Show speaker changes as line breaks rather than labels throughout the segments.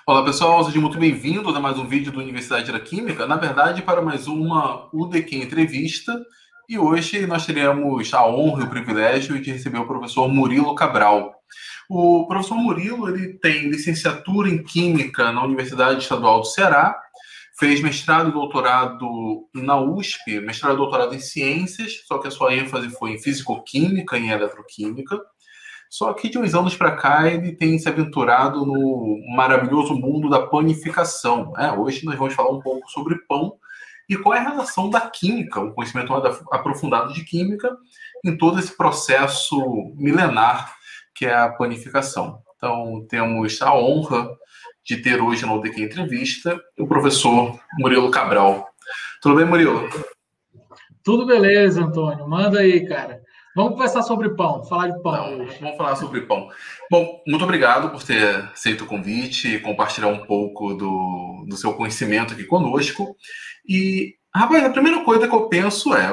Olá pessoal, seja muito bem-vindo a mais um vídeo do Universidade da Química, na verdade para mais uma UDQ Entrevista, e hoje nós teremos a honra e o privilégio de receber o professor Murilo Cabral. O professor Murilo ele tem licenciatura em Química na Universidade Estadual do Ceará, fez mestrado e doutorado na USP, mestrado e doutorado em Ciências, só que a sua ênfase foi em Físico-Química e em Eletroquímica. Só que de uns anos para cá ele tem se aventurado no maravilhoso mundo da panificação. Hoje nós vamos falar um pouco sobre pão e qual é a relação da química, um conhecimento mais aprofundado de química, em todo esse processo milenar que é a panificação. Então temos a honra de ter hoje na UDQ Entrevista o professor Murilo Cabral. Tudo bem, Murilo?
Tudo beleza, Antônio. Manda aí, cara. Vamos conversar sobre pão, falar de pão hoje.
Vamos falar sobre pão. Bom, muito obrigado por ter aceito o convite e compartilhar um pouco do seu conhecimento aqui conosco. E, rapaz, a primeira coisa que eu penso é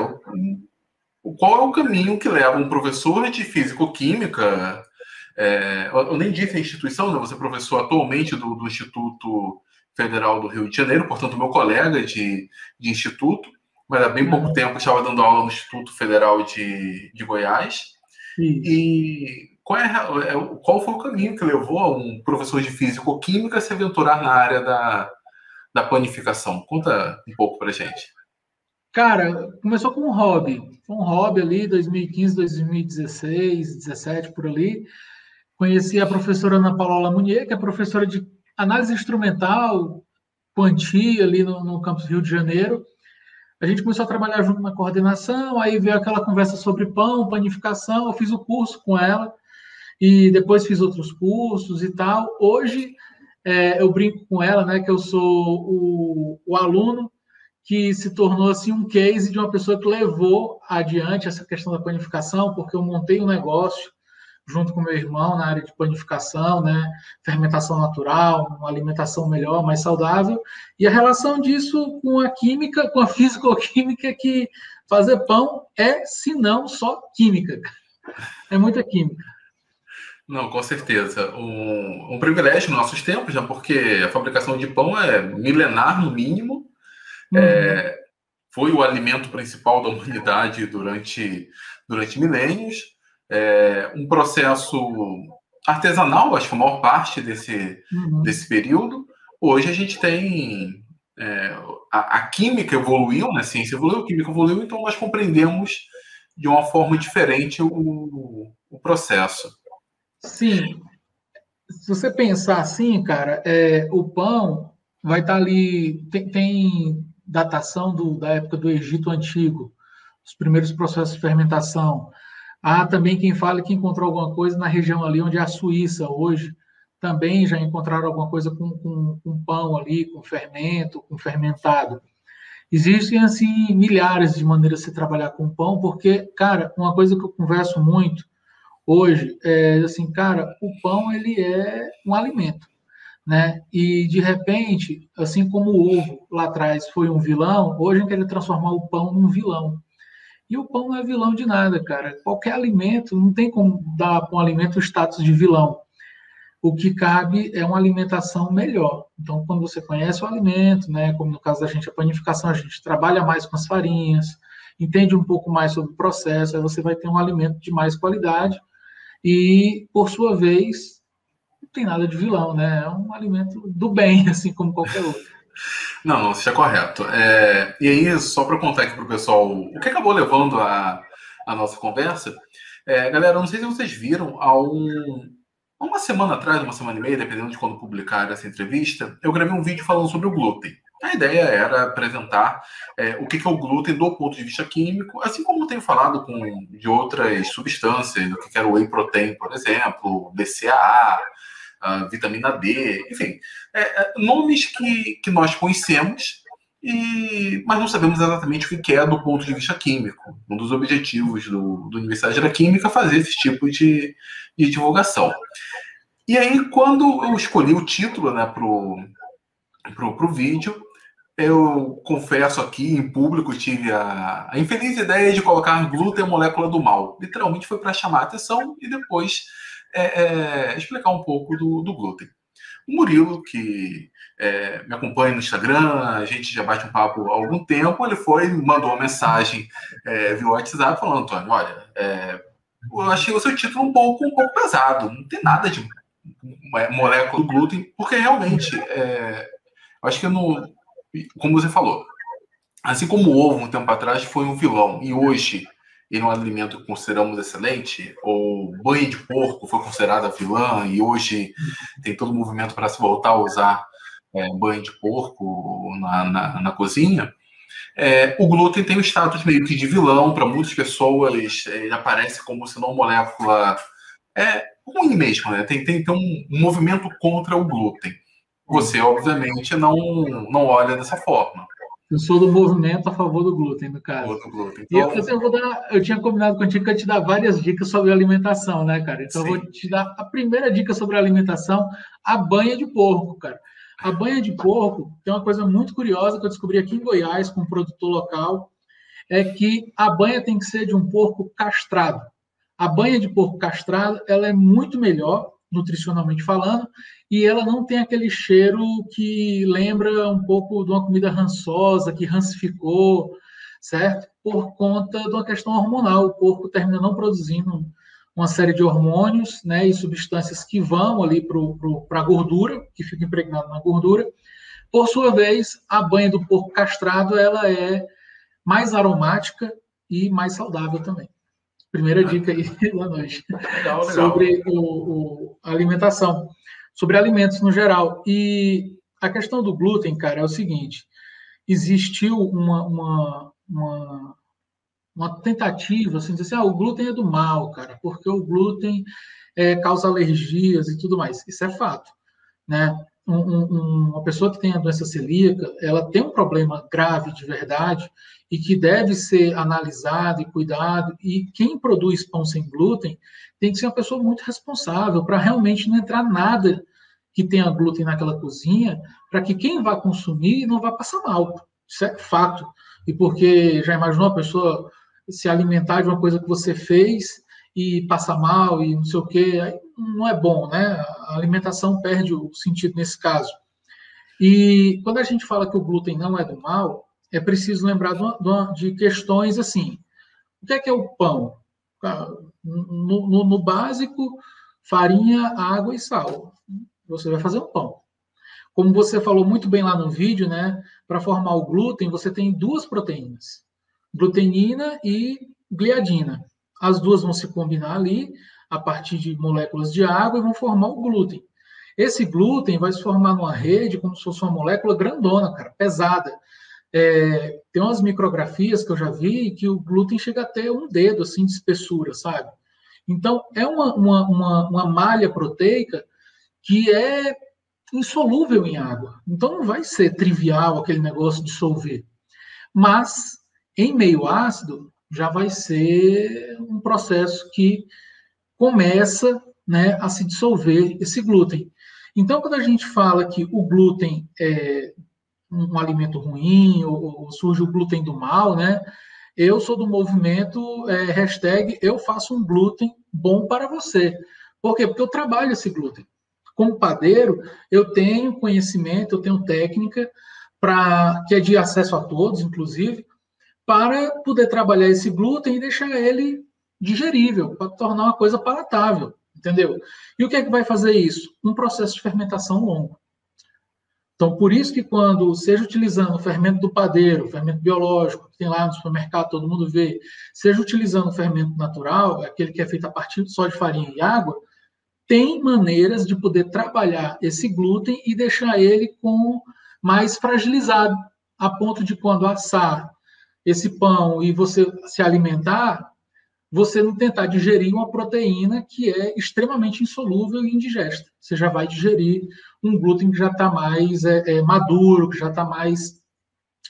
qual é o caminho que leva um professor de físico-química, eu nem disse a instituição, né? Você é professor atualmente do Instituto Federal do Rio de Janeiro, portanto, meu colega de instituto, mas há bem pouco tempo estava dando aula no Instituto Federal de Goiás. E qual foi o caminho que levou a um professor de físico-química a se aventurar na área da panificação? Conta um pouco pra gente.
Cara, começou com um hobby. Foi um hobby ali, 2015, 2016, 17, por ali. Conheci a professora Ana Paula Munier, que é professora de análise instrumental, quantia, ali no campus Rio de Janeiro. A gente começou a trabalhar junto na coordenação, aí veio aquela conversa sobre pão, panificação, eu fiz o curso com ela, e depois fiz outros cursos e tal. Hoje, eu brinco com ela, né, que eu sou o aluno que se tornou assim um case de uma pessoa que levou adiante essa questão da panificação, porque eu montei um negócio junto com meu irmão na área de panificação, né, fermentação natural, uma alimentação melhor, mais saudável, e a relação disso com a química, com a fisicoquímica, que fazer pão é, se não, só química. É muita química.
Não, com certeza. Um privilégio nos nossos tempos, né? Porque a fabricação de pão é milenar, no mínimo. Foi o alimento principal da humanidade durante milênios. Um processo artesanal, acho que a maior parte desse período. Hoje a gente tem... a química evoluiu, né? A ciência evoluiu, a química evoluiu, então nós compreendemos de uma forma diferente o processo.
Sim. Se você pensar assim, cara, o pão vai estar ali. Tem datação da época do Egito Antigo, os primeiros processos de fermentação. Há também quem fale que encontrou alguma coisa na região ali onde é a Suíça hoje. Também já encontraram alguma coisa com pão ali, com fermento, com fermentado. Existem, assim, milhares de maneiras de se trabalhar com pão, porque, cara, uma coisa que eu converso muito hoje é assim, cara, o pão ele é um alimento, né? E de repente, assim como o ovo lá atrás foi um vilão, hoje a gente quer transformar o pão num vilão. E o pão não é vilão de nada, cara. Qualquer alimento, não tem como dar para um alimento o status de vilão. O que cabe é uma alimentação melhor. Então, quando você conhece o alimento, né, como no caso da gente, a panificação, a gente trabalha mais com as farinhas, entende um pouco mais sobre o processo, aí você vai ter um alimento de mais qualidade e, por sua vez, não tem nada de vilão, né? É um alimento do bem, assim como qualquer outro.
Não, isso é correto. E aí, só para contar aqui para o pessoal o que acabou levando a nossa conversa, galera, não sei se vocês viram, há uma semana atrás, uma semana e meia, dependendo de quando publicar essa entrevista, eu gravei um vídeo falando sobre o glúten. A ideia era apresentar o que é o glúten do ponto de vista químico, assim como eu tenho falado de outras substâncias, do que era o whey protein, por exemplo, BCAA, vitamina D, enfim, nomes que nós conhecemos, mas não sabemos exatamente o que é do ponto de vista químico. Um dos objetivos do Universidade da Química é fazer esse tipo de divulgação. E aí, quando eu escolhi o título, né, pro vídeo, eu confesso aqui em público, tive a infeliz ideia de colocar glúten molécula do mal. Literalmente foi para chamar a atenção e depois explicar um pouco do glúten. O Murilo, que me acompanha no Instagram, a gente já bate um papo há algum tempo, ele foi e mandou uma mensagem via WhatsApp falando, Antônio, olha, eu achei o seu título um pouco pesado, não tem nada de molécula do glúten, porque realmente, acho que como você falou, assim como o ovo um tempo atrás foi um vilão, e hoje ele é um alimento que consideramos excelente, ou banho de porco foi considerada vilã, e hoje tem todo o movimento para se voltar a usar banho de porco na cozinha, o glúten tem o status meio que de vilão, para muitas pessoas ele aparece como se não molécula ruim mesmo, né? Tem um movimento contra o glúten. Você, obviamente, não olha dessa forma.
Eu sou do movimento a favor do glúten, no caso.
Glúten.
Então... eu tinha combinado contigo que eu ia te dar várias dicas sobre alimentação, né, cara? Então, sim, eu vou te dar a primeira dica sobre alimentação, a banha de porco, cara. A banha de porco tem uma coisa muito curiosa que eu descobri aqui em Goiás, com um produtor local, é que a banha tem que ser de um porco castrado. A banha de porco castrado, ela é muito melhor, nutricionalmente falando, e ela não tem aquele cheiro que lembra um pouco de uma comida rançosa, que rancificou, certo? Por conta de uma questão hormonal. O porco termina não produzindo uma série de hormônios, né, e substâncias que vão ali para a gordura, que fica impregnada na gordura. Por sua vez, a banha do porco castrado, ela é mais aromática e mais saudável também. Primeira dica aí da noite.
Legal.
Sobre a alimentação, sobre alimentos no geral. E a questão do glúten, cara, é o seguinte: existiu uma tentativa, assim, de dizer o glúten é do mal, cara, porque o glúten causa alergias e tudo mais. Isso é fato, né? Uma pessoa que tem a doença celíaca, ela tem um problema grave de verdade e que deve ser analisado e cuidado. E quem produz pão sem glúten tem que ser uma pessoa muito responsável para realmente não entrar nada que tenha glúten naquela cozinha, para que quem vai consumir não vá passar mal. Isso é fato. E porque já imaginou a pessoa se alimentar de uma coisa que você fez e passar mal e não sei o quê, aí não é bom, né? A alimentação perde o sentido nesse caso. E quando a gente fala que o glúten não é do mal, é preciso lembrar de questões assim. O que é o pão? No básico, farinha, água e sal. Você vai fazer um pão. Como você falou muito bem lá no vídeo, né? Para formar o glúten, você tem duas proteínas, glutenina e gliadina. As duas vão se combinar ali a partir de moléculas de água e vão formar o glúten. Esse glúten vai se formar numa rede como se fosse uma molécula grandona, cara, pesada. Tem umas micrografias que eu já vi que o glúten chega até um dedo assim de espessura, sabe? Então, é uma malha proteica que é insolúvel em água. Então, não vai ser trivial aquele negócio de dissolver. Mas, em meio ácido, já vai ser um processo que começa, né, a se dissolver esse glúten. Então, quando a gente fala que o glúten é um alimento ruim, ou surge o glúten do mal, né? Eu sou do movimento hashtag eu faço um glúten bom para você. Por quê? Porque eu trabalho esse glúten. Como padeiro, eu tenho conhecimento, eu tenho técnica, que é de acesso a todos, inclusive, para poder trabalhar esse glúten e deixar ele digerível, para tornar uma coisa palatável, entendeu? E o que é que vai fazer isso? Um processo de fermentação longo. Então, por isso que quando seja utilizando o fermento do padeiro, fermento biológico, que tem lá no supermercado, todo mundo vê, seja utilizando o fermento natural, aquele que é feito a partir só de farinha e água, tem maneiras de poder trabalhar esse glúten e deixar ele mais fragilizado, a ponto de quando assar esse pão e você se alimentar, você não tentar digerir uma proteína que é extremamente insolúvel e indigesta. Você já vai digerir um glúten que já está mais maduro, que já está mais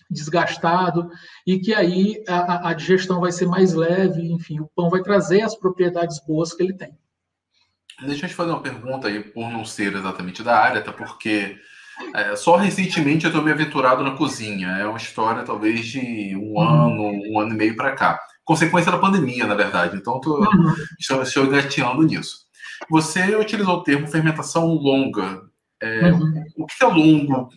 desgastado, e que aí a digestão vai ser mais leve, enfim, o pão vai trazer as propriedades boas que ele tem.
Deixa eu te fazer uma pergunta aí, por não ser exatamente da área, até porque só recentemente eu estou me aventurado na cozinha. É uma história talvez de um ano e meio para cá. Consequência da pandemia, na verdade. Então, estou engateando nisso. Você utilizou o termo fermentação longa.
Uhum.
O que é longo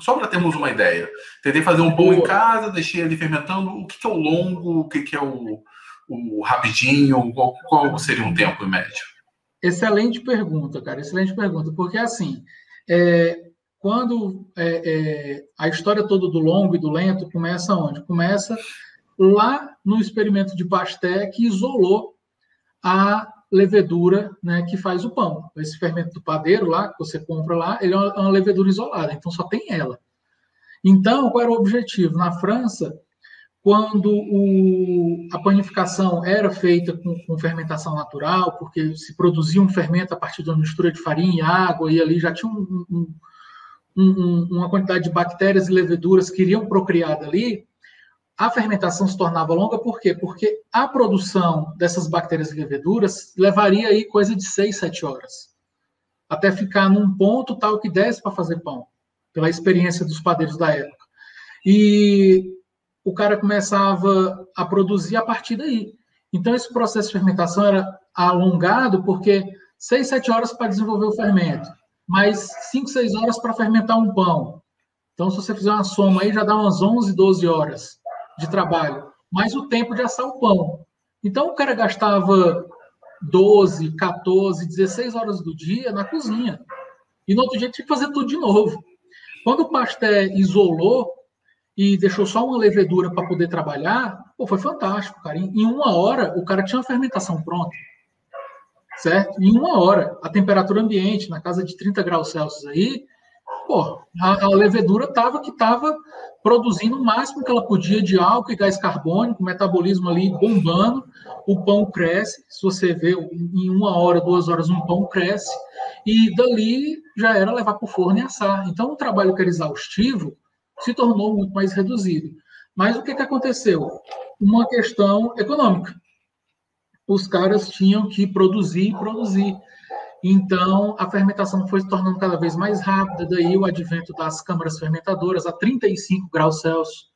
só para termos uma ideia. Tentei fazer um pão em casa, deixei ele fermentando. O que é o longo? O que é o rapidinho? Qual seria um tempo médio?
Excelente pergunta, cara. Excelente pergunta. Porque, assim, quando a história toda do longo e do lento começa onde? Começa lá no experimento de Pasteur, que isolou a levedura, né, que faz o pão. Esse fermento do padeiro lá, que você compra lá, ele é uma levedura isolada, então só tem ela. Então, qual era o objetivo? Na França, quando a panificação era feita com fermentação natural, porque se produzia um fermento a partir de uma mistura de farinha e água, e ali já tinha uma quantidade de bactérias e leveduras que iriam procriar dali, a fermentação se tornava longa, por quê? Porque a produção dessas bactérias e leveduras levaria aí coisa de 6, 7 horas, até ficar num ponto tal que desse para fazer pão, pela experiência dos padeiros da época. E o cara começava a produzir a partir daí. Então, esse processo de fermentação era alongado, porque 6, 7 horas para desenvolver o fermento, mais 5, 6 horas para fermentar um pão. Então, se você fizer uma soma aí, já dá umas 11, 12 horas de trabalho, mais o tempo de assar o pão. Então, o cara gastava 12, 14, 16 horas do dia na cozinha. E no outro dia tinha que fazer tudo de novo. Quando o Pasteur isolou e deixou só uma levedura para poder trabalhar, pô, foi fantástico, cara. Em uma hora, o cara tinha uma fermentação pronta, certo? Em uma hora, a temperatura ambiente, na casa de 30 graus Celsius aí, pô, a levedura estava produzindo o máximo que ela podia de álcool e gás carbônico, o metabolismo ali bombando, o pão cresce, se você vê, em uma hora, 2 horas, um pão cresce, e dali já era levar para o forno e assar. Então, o trabalho que era exaustivo se tornou muito mais reduzido. Mas o que aconteceu? Uma questão econômica. Os caras tinham que produzir e produzir. Então, a fermentação foi se tornando cada vez mais rápida, daí o advento das câmaras fermentadoras a 35 graus Celsius.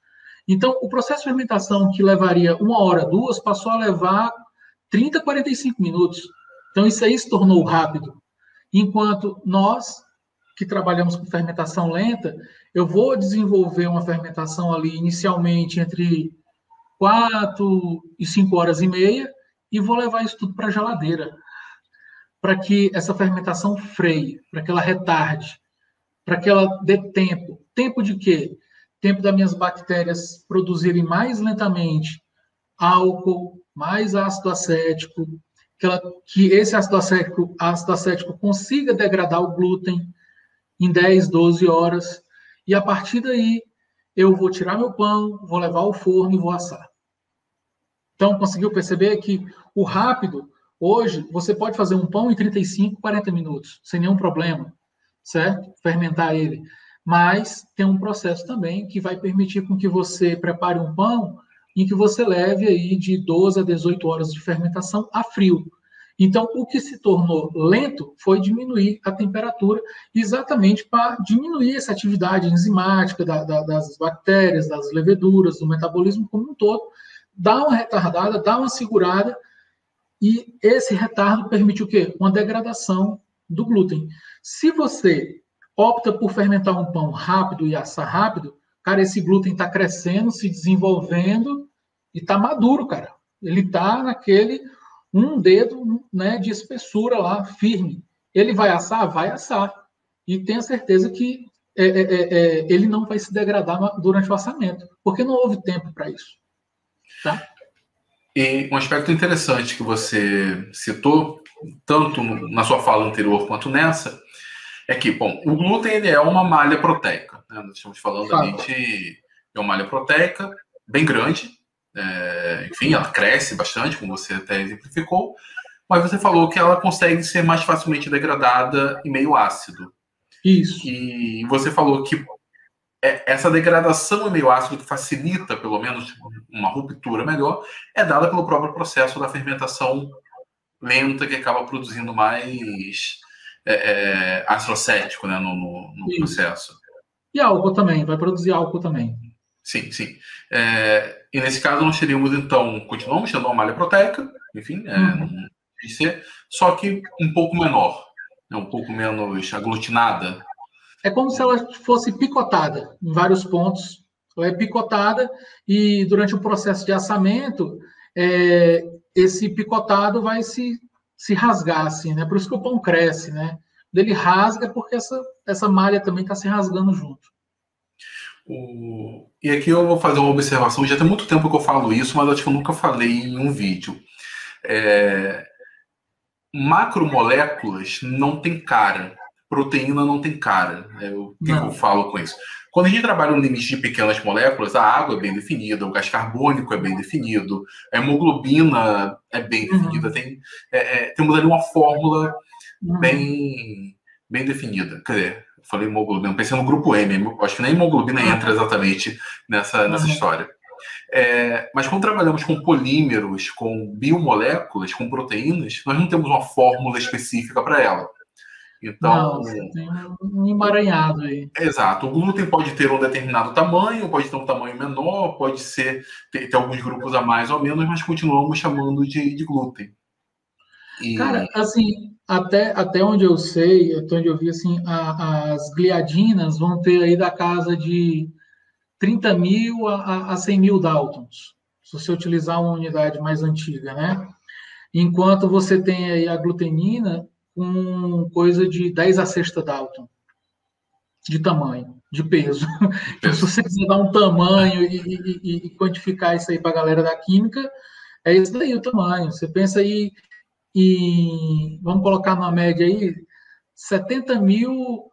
Então, o processo de fermentação que levaria 1 hora, 2, passou a levar 30, 45 minutos. Então, isso aí se tornou rápido. Enquanto nós, que trabalhamos com fermentação lenta, eu vou desenvolver uma fermentação ali inicialmente entre 4 e 5 horas e meia e vou levar isso tudo para a geladeira, para que essa fermentação freie, para que ela retarde, para que ela dê tempo. Tempo de quê? Tempo das minhas bactérias produzirem mais lentamente álcool, mais ácido acético, que esse ácido acético consiga degradar o glúten em 10, 12 horas, e a partir daí eu vou tirar meu pão, vou levar ao forno e vou assar. Então, conseguiu perceber que o rápido, hoje, você pode fazer um pão em 35, 40 minutos, sem nenhum problema, certo? Fermentar ele. Mas tem um processo também que vai permitir com que você prepare um pão em que você leve aí de 12 a 18 horas de fermentação a frio. Então, o que se tornou lento foi diminuir a temperatura, exatamente para diminuir essa atividade enzimática das bactérias, das leveduras, do metabolismo como um todo, dá uma retardada, dá uma segurada, e esse retardo permite o quê? Uma degradação do glúten. Se você opta por fermentar um pão rápido e assar rápido, cara, esse glúten está crescendo, se desenvolvendo e está maduro, cara. Ele está naquele um dedo, né, de espessura lá, firme. Ele vai assar? Vai assar. E tenha certeza que ele não vai se degradar durante o assamento, porque não houve tempo para isso. Tá?
E um aspecto interessante que você citou, tanto na sua fala anterior quanto nessa, é que, bom, o glúten ele é uma malha proteica. Né? Nós estamos falando ali de uma malha proteica bem grande. Enfim, ela cresce bastante, como você até exemplificou, mas você falou que ela consegue ser mais facilmente degradada em meio ácido.
Isso.
E você falou que essa degradação em meio ácido, que facilita, pelo menos, uma ruptura melhor, é dada pelo próprio processo da fermentação lenta, que acaba produzindo mais ácido acético, né, no processo.
E álcool também, vai produzir álcool também.
Sim, sim. E nesse caso nós teríamos, então, continuamos tendo uma malha proteica, enfim, só que um pouco menor. É um pouco menos aglutinada.
É como se ela fosse picotada em vários pontos. Ela é picotada e durante o processo de assamento, esse picotado vai se rasgar, assim, né? Por isso que o pão cresce, né? Ele rasga porque essa malha também está se rasgando junto.
E aqui eu vou fazer uma observação, já tem muito tempo que eu falo isso, mas acho que eu nunca falei em um vídeo. Macromoléculas não tem cara, proteína não tem cara. O que eu falo com isso? Quando a gente trabalha no limite de pequenas moléculas, a água é bem definida, o gás carbônico é bem definido, a hemoglobina é bem definida, temos ali uma fórmula bem definida. Quer dizer, eu falei hemoglobina, pensei no grupo M, acho que nem hemoglobina entra exatamente nessa história. Mas quando trabalhamos com polímeros, com biomoléculas, com proteínas, nós não temos uma fórmula específica para ela. Então,
não, tem um emaranhado aí.
Exato. O glúten pode ter um determinado tamanho, pode ter um tamanho menor, pode ter alguns grupos a mais ou menos, mas continuamos chamando de glúten.
Cara, assim, até onde eu sei, até onde eu vi, assim, as gliadinas vão ter aí da casa de 30 mil a 100 mil Daltons, se você utilizar uma unidade mais antiga, né? Enquanto você tem aí a glutenina com coisa de 10 a sexta Dalton de tamanho, de peso. Então, se você quiser dar um tamanho e quantificar isso aí para a galera da química, é isso daí o tamanho. Você pensa aí vamos colocar na média aí, 70 mil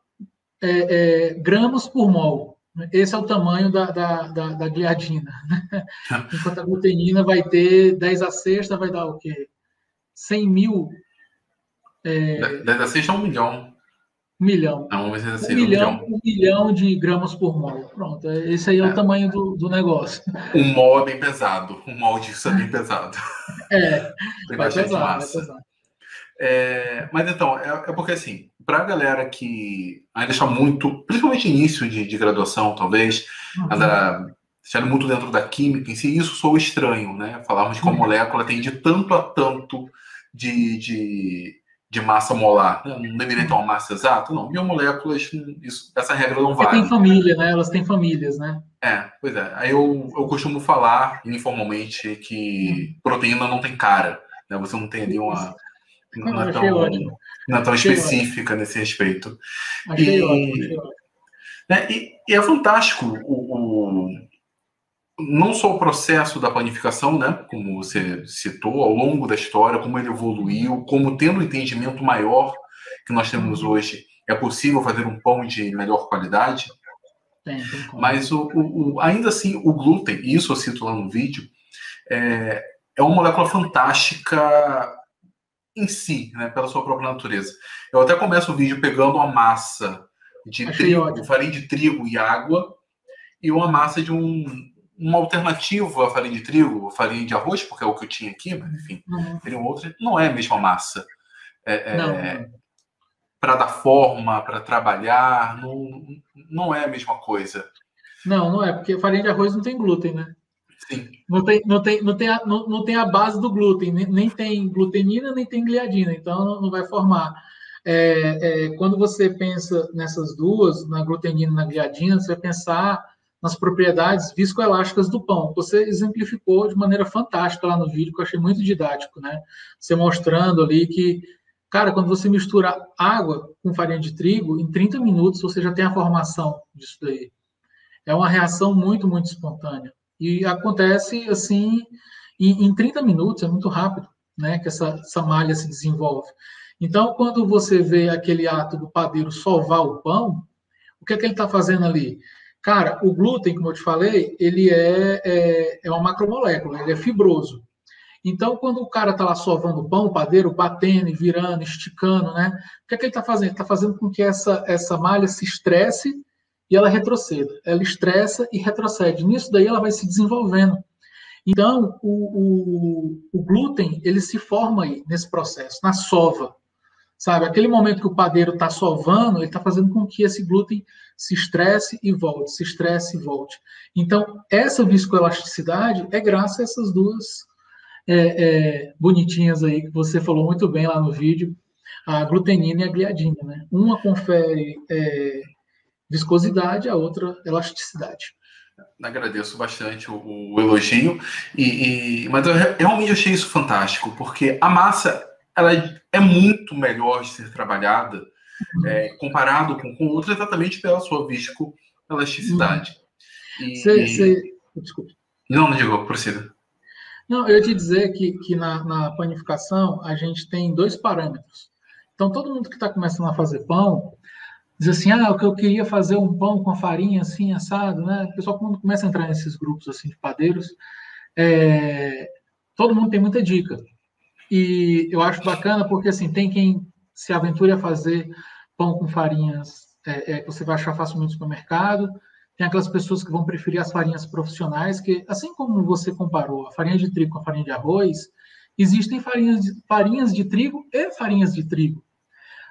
gramas por mol. Esse é o tamanho da gliadina. Enquanto a glutenina vai ter 10 a sexta, vai dar o quê? 100 mil.
10 a sexta é 1 milhão.
1 milhão.
Não, mas
1 milhão, 1 milhão de gramas por mol. Pronto, esse aí é o tamanho do negócio.
Um mol é bem pesado. Um mol disso é bem pesado.
Tem bastante massa. Vai pesar.
Mas então, porque assim, para a galera que ainda está muito, principalmente início de graduação, talvez, está muito dentro da química em si, isso soa estranho, né? Falarmos que a molécula tem de tanto a tanto de massa molar. Não deveria ter uma massa exata? Não, biomoléculas, essa regra não vale.
Tem família, né? Elas têm famílias, né?
Pois é. Aí eu costumo falar informalmente que proteína não tem cara, né? Você não tem ali uma... Não é tão específica nesse respeito.
Achei ótimo.
E é fantástico não só o processo da panificação, né, como você citou, ao longo da história, como ele evoluiu, como tendo um entendimento maior que nós temos hoje, é possível fazer um pão de melhor qualidade.
Tem
mas ainda assim, o glúten, e isso eu cito lá no vídeo, é uma molécula fantástica em si, né, pela sua própria natureza. Eu até começo o vídeo pegando uma massa de trigo, farinha de trigo e água, e uma massa de uma alternativa à farinha de trigo, farinha de arroz, porque é o que eu tinha aqui, mas enfim, teria outra. Não é a mesma massa. Para dar forma, para trabalhar, não é a mesma coisa.
Não é, porque farinha de arroz não tem glúten, né?
Sim.
Não tem a base do glúten, nem tem glutenina, nem tem gliadina, então não vai formar. Quando você pensa nessas duas, na glutenina e na gliadina, você vai pensar nas propriedades viscoelásticas do pão. Você exemplificou de maneira fantástica lá no vídeo, que eu achei muito didático, né? Você mostrando ali que, cara, quando você mistura água com farinha de trigo, em 30 minutos você já tem a formação disso daí. É uma reação muito, muito espontânea. E acontece, assim, em 30 minutos, é muito rápido, né? Que essa malha se desenvolve. Então, quando você vê aquele ato do padeiro sovar o pão, o que é que ele está fazendo ali? Cara, o glúten, como eu te falei, ele é uma macromolécula, ele é fibroso. Então, quando o cara está lá sovando o pão, o padeiro, batendo, virando, esticando, né? O que é que ele está fazendo? Ele está fazendo com que essa malha se estresse e ela retroceda. Ela estressa e retrocede. Nisso daí ela vai se desenvolvendo. Então, o glúten, ele se forma aí nesse processo, na sova. Sabe? Aquele momento que o padeiro está sovando, ele está fazendo com que esse glúten se estresse e volte, se estresse e volte. Então, essa viscoelasticidade é graças a essas duas bonitinhas aí, que você falou muito bem lá no vídeo. A glutenina e a gliadina, né? Uma confere viscosidade, a outra elasticidade.
Agradeço bastante o elogio, mas eu realmente achei isso fantástico, porque a massa ela é muito melhor de ser trabalhada comparado com outra exatamente pela sua viscoelasticidade.
Desculpa.
Não digo, proceda.
Não, eu ia te dizer que na panificação a gente tem dois parâmetros. Então, todo mundo que está começando a fazer pão diz assim, o que eu queria fazer um pão com a farinha assim, assado, né? O pessoal, quando começa a entrar nesses grupos assim de padeiros, todo mundo tem muita dica. E eu acho bacana porque, assim, tem quem se aventure a fazer pão com farinhas que você vai achar facilmente no supermercado. Tem aquelas pessoas que vão preferir as farinhas profissionais, que, assim como você comparou a farinha de trigo com a farinha de arroz, existem farinhas de trigo e farinhas de trigo.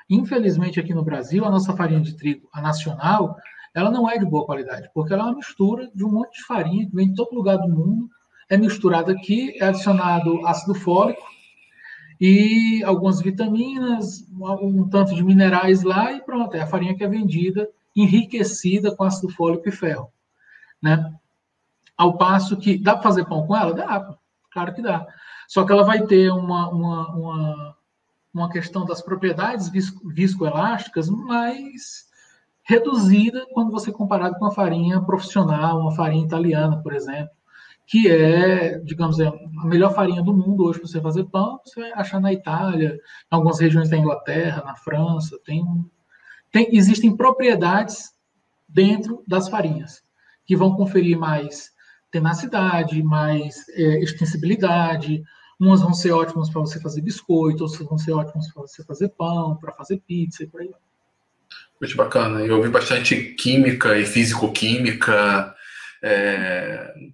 Infelizmente, aqui no Brasil, a nossa farinha de trigo, a nacional, ela não é de boa qualidade, porque ela é uma mistura de um monte de farinha que vem de todo lugar do mundo, é misturada aqui, é adicionado ácido fólico e algumas vitaminas, um tanto de minerais lá e pronto, é a farinha que é vendida enriquecida com ácido fólico e ferro, né? Ao passo que dá para fazer pão com ela? Dá, claro que dá. Só que ela vai ter uma questão das propriedades viscoelásticas mais reduzida quando você comparado com a farinha profissional, uma farinha italiana, por exemplo, que é, digamos, a melhor farinha do mundo hoje para você fazer pão, você vai achar na Itália, em algumas regiões da Inglaterra, na França, existem propriedades dentro das farinhas que vão conferir mais tenacidade, mais extensibilidade. Umas vão ser ótimas para você fazer biscoito, outras vão ser ótimas para você fazer pão, para fazer pizza e por aí vai.
Muito bacana. Eu ouvi bastante química e físico-química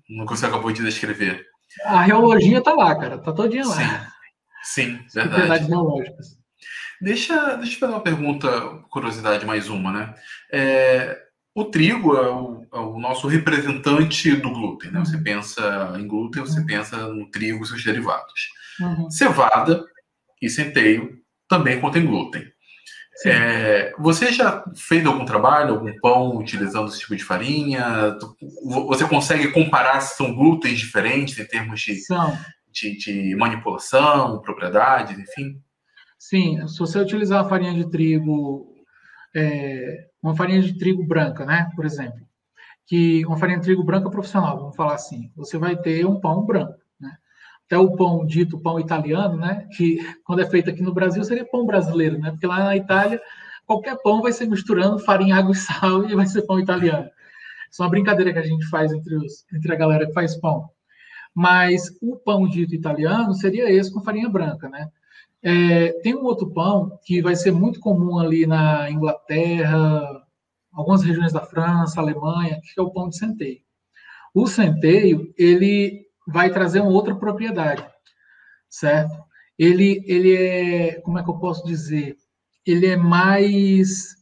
no que você acabou de descrever.
A reologia está lá, cara. Está todinha lá.
Sim, verdade.
Propriedades biológicas.
Deixa eu fazer uma pergunta, curiosidade mais uma, né? O trigo é o nosso representante do glúten, né? Você pensa em glúten, você pensa no trigo e seus derivados. Cevada e centeio também contém glúten. Você já fez algum trabalho, algum pão utilizando esse tipo de farinha? Você consegue comparar se são glútens diferentes em termos de manipulação, propriedades, enfim?
Sim, se você utilizar a farinha de trigo, uma farinha de trigo branca, né, por exemplo, que uma farinha de trigo branca profissional, vamos falar assim, você vai ter um pão branco, né? Até o pão dito pão italiano, né, que quando é feito aqui no Brasil seria pão brasileiro, né, porque lá na Itália qualquer pão vai ser misturando farinha, água e sal e vai ser pão italiano. Isso é uma brincadeira que a gente faz entre a galera que faz pão. Mas o pão dito italiano seria esse com farinha branca, né? Tem um outro pão que vai ser muito comum ali na Inglaterra, algumas regiões da França, Alemanha, que é o pão de centeio. O centeio, ele vai trazer uma outra propriedade, certo? Ele é, como é que eu posso dizer? Ele é mais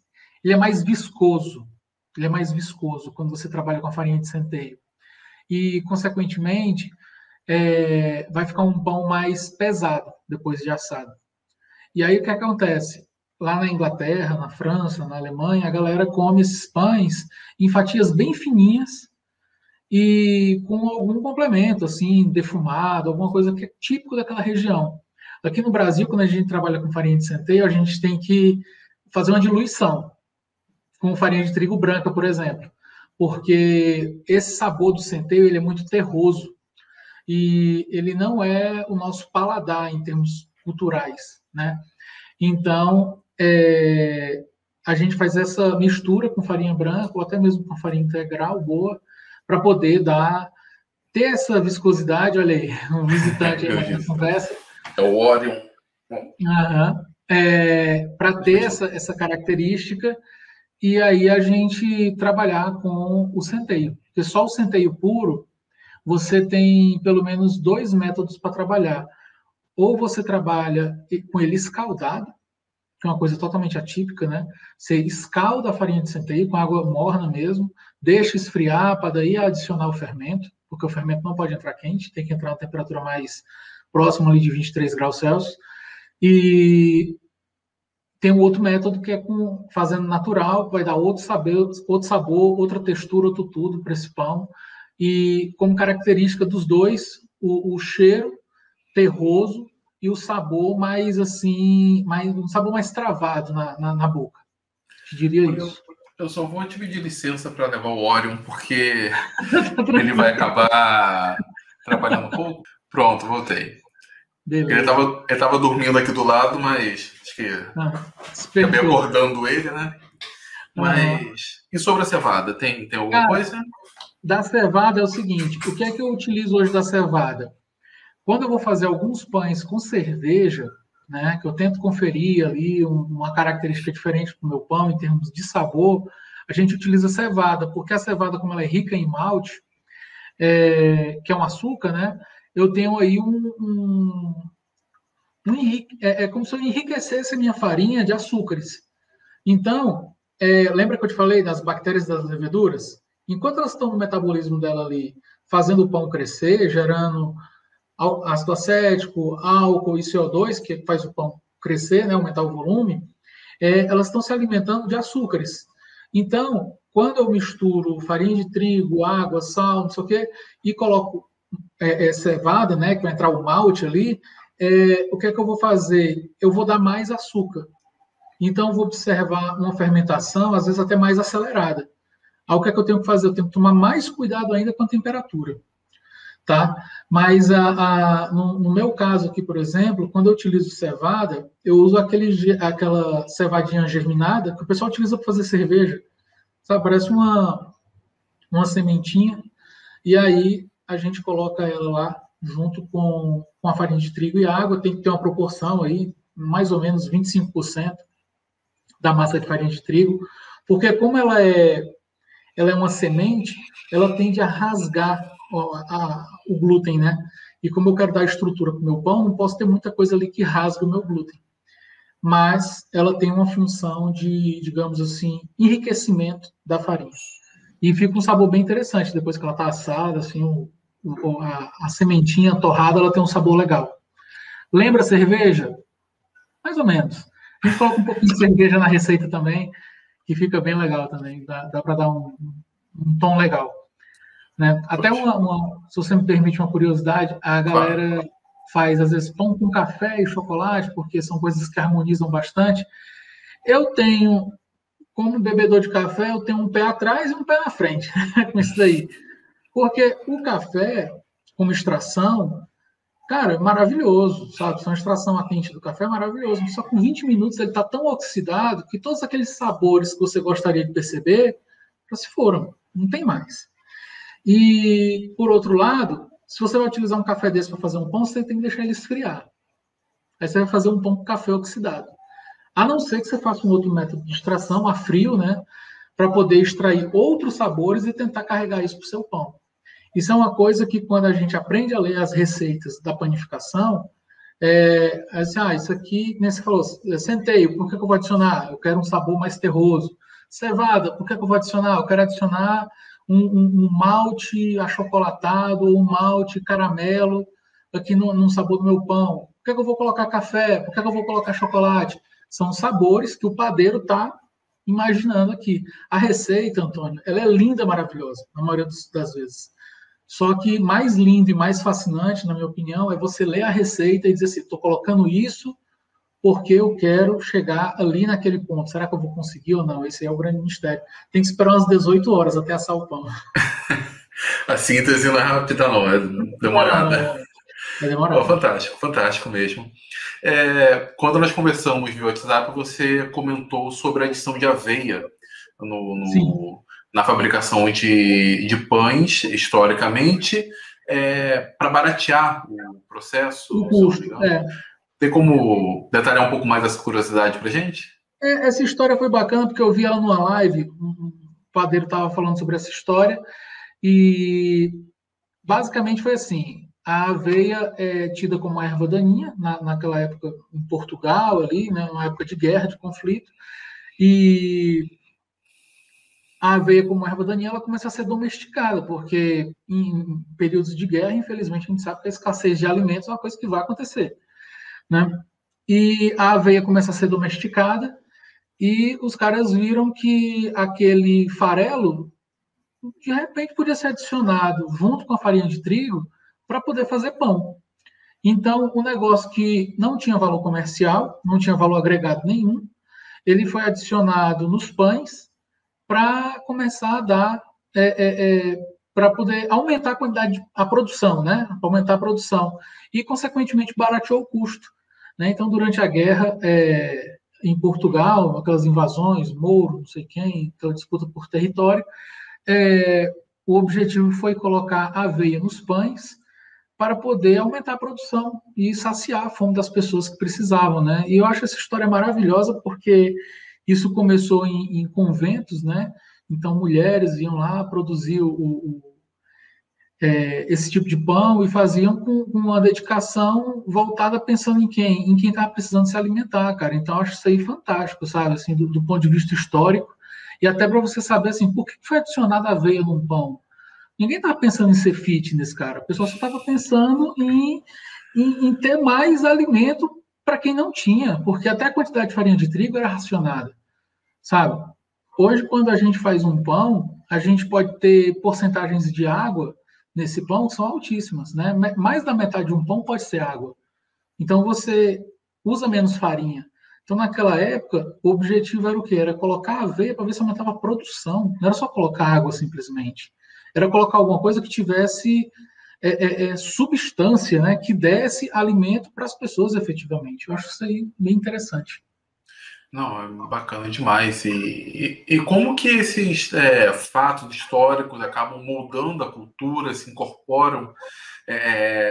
viscoso. Ele é mais viscoso quando você trabalha com a farinha de centeio. E, consequentemente, vai ficar um pão mais pesado depois de assado. E aí o que acontece? Lá na Inglaterra, na França, na Alemanha, a galera come esses pães em fatias bem fininhas e com algum complemento, assim, defumado, alguma coisa que é típico daquela região. Aqui no Brasil, quando a gente trabalha com farinha de centeio, a gente tem que fazer uma diluição com farinha de trigo branca, por exemplo, porque esse sabor do centeio ele é muito terroso e ele não é o nosso paladar em termos culturais, né? Então, a gente faz essa mistura com farinha branca ou até mesmo com farinha integral boa para poder ter essa viscosidade. Olha aí, um visitante aí na conversa.
É o Orion.
Para ter essa característica e aí a gente trabalhar com o centeio. Porque só o centeio puro, você tem pelo menos 2 métodos para trabalhar. Ou você trabalha com ele escaldado, que é uma coisa totalmente atípica, né? Você escalda a farinha de centeio com água morna mesmo, deixa esfriar para daí adicionar o fermento, porque o fermento não pode entrar quente, tem que entrar a temperatura mais próxima ali de 23 graus Celsius. E tem um outro método que é fazendo natural, que vai dar outro sabor, outra textura, outro tudo para esse pão. E como característica dos dois, o cheiro terroso e o sabor mais assim, um sabor mais travado na boca. Te diria isso.
Eu só vou te pedir licença para levar o Orion, porque ele vai acabar trabalhando um pouco. Pronto, voltei. Ele estava dormindo aqui do lado, mas acho que acabei acordando ele, né? Mas e sobre a cevada? Tem alguma coisa?
Da cevada é o seguinte, o que é que eu utilizo hoje da cevada? Quando eu vou fazer alguns pães com cerveja, né, que eu tento conferir ali uma característica diferente para o meu pão em termos de sabor, a gente utiliza cevada, porque a cevada, como ela é rica em malte, que é um açúcar, né, eu tenho aí é como se eu enriquecesse a minha farinha de açúcares. Então, lembra que eu te falei das bactérias das leveduras? Enquanto elas estão no metabolismo dela ali, fazendo o pão crescer, gerando ácido acético, álcool e CO2, que faz o pão crescer, né, aumentar o volume, elas estão se alimentando de açúcares. Então, quando eu misturo farinha de trigo, água, sal, não sei o quê, e coloco cevada, né, que vai entrar o malte ali, o que é que eu vou fazer? Eu vou dar mais açúcar. Então, eu vou observar uma fermentação, às vezes até mais acelerada. Aí, o que é que eu tenho que fazer? Eu tenho que tomar mais cuidado ainda com a temperatura. Tá? Mas no meu caso aqui, por exemplo, quando eu utilizo cevada, eu uso aquela cevadinha germinada que o pessoal utiliza para fazer cerveja. Sabe? Parece uma sementinha. E aí a gente coloca ela lá junto com a farinha de trigo e água. Tem que ter uma proporção aí, mais ou menos 25% da massa de farinha de trigo. Porque como ela é uma semente, ela tende a rasgar o glúten, né? E como eu quero dar estrutura para o meu pão, não posso ter muita coisa ali que rasgue o meu glúten. Mas ela tem uma função de, digamos assim, enriquecimento da farinha. E fica um sabor bem interessante depois que ela está assada, assim, a sementinha torrada, ela tem um sabor legal. Lembra a cerveja? Mais ou menos. A gente coloca um pouquinho de cerveja na receita também, que fica bem legal também. Dá para dar um tom legal. Né? Até se você me permite uma curiosidade, a galera faz, às vezes, pão com café e chocolate, porque são coisas que harmonizam bastante. Eu tenho, como bebedor de café, eu tenho um pé atrás e um pé na frente com isso daí. Porque o café, como extração, cara, é maravilhoso, sabe? Só a extração latente do café é maravilhoso. Só com 20 minutos ele está tão oxidado que todos aqueles sabores que você gostaria de perceber já se foram. Não tem mais. E, por outro lado, se você vai utilizar um café desse para fazer um pão, você tem que deixar ele esfriar. Aí você vai fazer um pão com café oxidado. A não ser que você faça um outro método de extração, a frio, né? Para poder extrair outros sabores e tentar carregar isso para o seu pão. Isso é uma coisa que, quando a gente aprende a ler as receitas da panificação, assim, isso aqui, nem você falou, centeio, por que eu vou adicionar? Eu quero um sabor mais terroso. Cevada, por que eu vou adicionar? Eu quero adicionar um malte achocolatado ou um malte caramelo aqui no sabor do meu pão. Por que eu vou colocar café? Por que eu vou colocar chocolate? São sabores que o padeiro está imaginando aqui. A receita, Antônio, ela é linda, maravilhosa, na maioria das vezes. Só que mais lindo e mais fascinante, na minha opinião, é você ler a receita e dizer assim, estou colocando isso porque eu quero chegar ali naquele ponto. Será que eu vou conseguir ou não? Esse é o grande mistério. Tem que esperar umas 18 horas até assar o pão.
A síntese não é rápida, não. É demorada.
É demorado.
Fantástico, fantástico mesmo. Quando nós conversamos via WhatsApp, você comentou sobre a adição de aveia na fabricação de pães, historicamente, para baratear o processo.
O custo,
Tem como detalhar um pouco mais essa curiosidade para a gente?
Essa história foi bacana, porque eu vi ela numa live, um padeiro estava falando sobre essa história, e basicamente foi assim, a aveia é tida como erva daninha, naquela época em Portugal, ali, né, uma época de guerra, de conflito, e a aveia como erva daninha ela começa a ser domesticada, porque em períodos de guerra, infelizmente, a gente sabe que a escassez de alimentos é uma coisa que vai acontecer, né? e a aveia começa a ser domesticada, e os caras viram que aquele farelo, de repente, podia ser adicionado junto com a farinha de trigo para poder fazer pão. Então, um negócio que não tinha valor comercial, não tinha valor agregado nenhum, ele foi adicionado nos pães para começar a dar, para poder aumentar a quantidade, a produção, né? Para aumentar a produção. E, consequentemente, barateou o custo. Né? Então, durante a guerra, em Portugal, aquelas invasões, Mouro, não sei quem, aquela disputa por território, o objetivo foi colocar aveia nos pães para poder aumentar a produção e saciar a fome das pessoas que precisavam, né? E eu acho essa história maravilhosa porque isso começou em conventos, né? Então mulheres iam lá produzir esse tipo de pão e faziam com uma dedicação voltada pensando em quem? Em quem estava precisando se alimentar, cara. Então eu acho isso aí fantástico, sabe? Assim, do ponto de vista histórico e até para você saber assim, por que foi adicionada aveia num pão? Ninguém estava pensando em ser fitness, cara. O pessoal só estava pensando em ter mais alimento para quem não tinha, porque até a quantidade de farinha de trigo era racionada, sabe? Hoje, quando a gente faz um pão, a gente pode ter porcentagens de água nesse pão que são altíssimas, né? Mais da metade de um pão pode ser água. Então, você usa menos farinha. Então, naquela época, o objetivo era o quê? Era colocar aveia para ver se aumentava a produção. Não era só colocar água simplesmente. Era colocar alguma coisa que tivesse substância, né? Que desse alimento para as pessoas efetivamente. Eu acho isso aí bem interessante.
Não, é bacana demais. E como que esses fatos históricos acabam moldando a cultura, se incorporam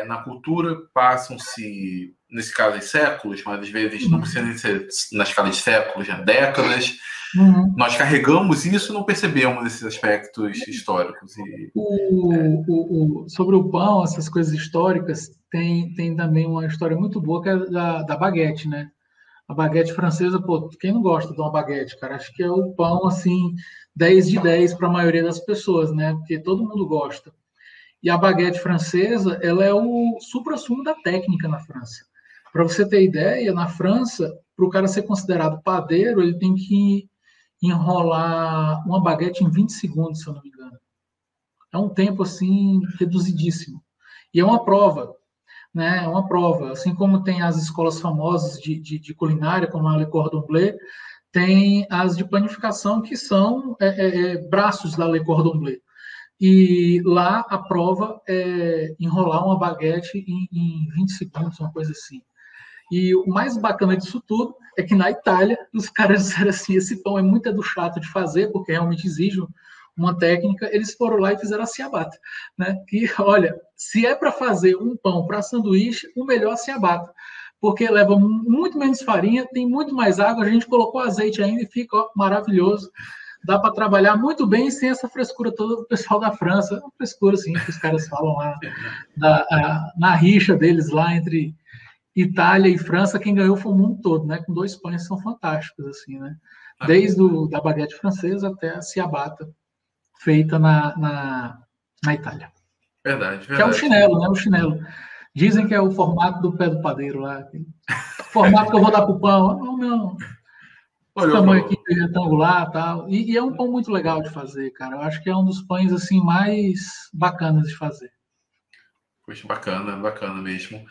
na cultura, passam-se, nesse caso, em séculos, mas às vezes não precisa nem ser na escala de séculos, já décadas.
Uhum.
Nós carregamos isso e não percebemos esses aspectos históricos.
Sobre o pão, essas coisas históricas, tem também uma história muito boa que é da baguete, né? A baguete francesa, pô, quem não gosta de uma baguete, cara? Acho que é o pão, assim, 10 de 10 para a maioria das pessoas, né? Porque todo mundo gosta. E a baguete francesa, ela é o suprassumo da técnica na França. Para você ter ideia, na França, para o cara ser considerado padeiro, ele tem que enrolar uma baguete em 20 segundos, se eu não me engano. É um tempo, assim, reduzidíssimo. E é uma prova, né? É uma prova. Assim como tem as escolas famosas de culinária, como a Le Cordon Bleu, tem as de panificação, que são braços da Le Cordon Bleu. E lá a prova é enrolar uma baguete em 20 segundos, uma coisa assim. E o mais bacana disso tudo é que na Itália os caras disseram assim: esse pão é muito do chato de fazer, porque realmente exige uma técnica. Eles foram lá e fizeram a ciabatta, né? Que olha, se é para fazer um pão para sanduíche, o melhor é a ciabatta, porque leva muito menos farinha, tem muito mais água. A gente colocou azeite ainda e fica maravilhoso. Dá para trabalhar muito bem sem essa frescura toda do pessoal da França. É uma frescura, assim, que os caras falam lá, na rixa deles lá entre Itália e França. Quem ganhou foi o mundo todo, né? Com dois pães que são fantásticos, assim, né? Desde da baguete francesa até a ciabatta, feita na Itália.
Verdade,
Que é o
verdade.
chinelo, né? O chinelo. Dizem que é o formato do pé do padeiro lá. O formato que eu vou dar pro pão. Não, não. Esse
Olhou
tamanho
pro...
aqui retangular, tal. E é um pão muito legal de fazer, cara. Eu acho que é um dos pães assim mais bacanas de fazer.
Poxa, bacana, bacana mesmo.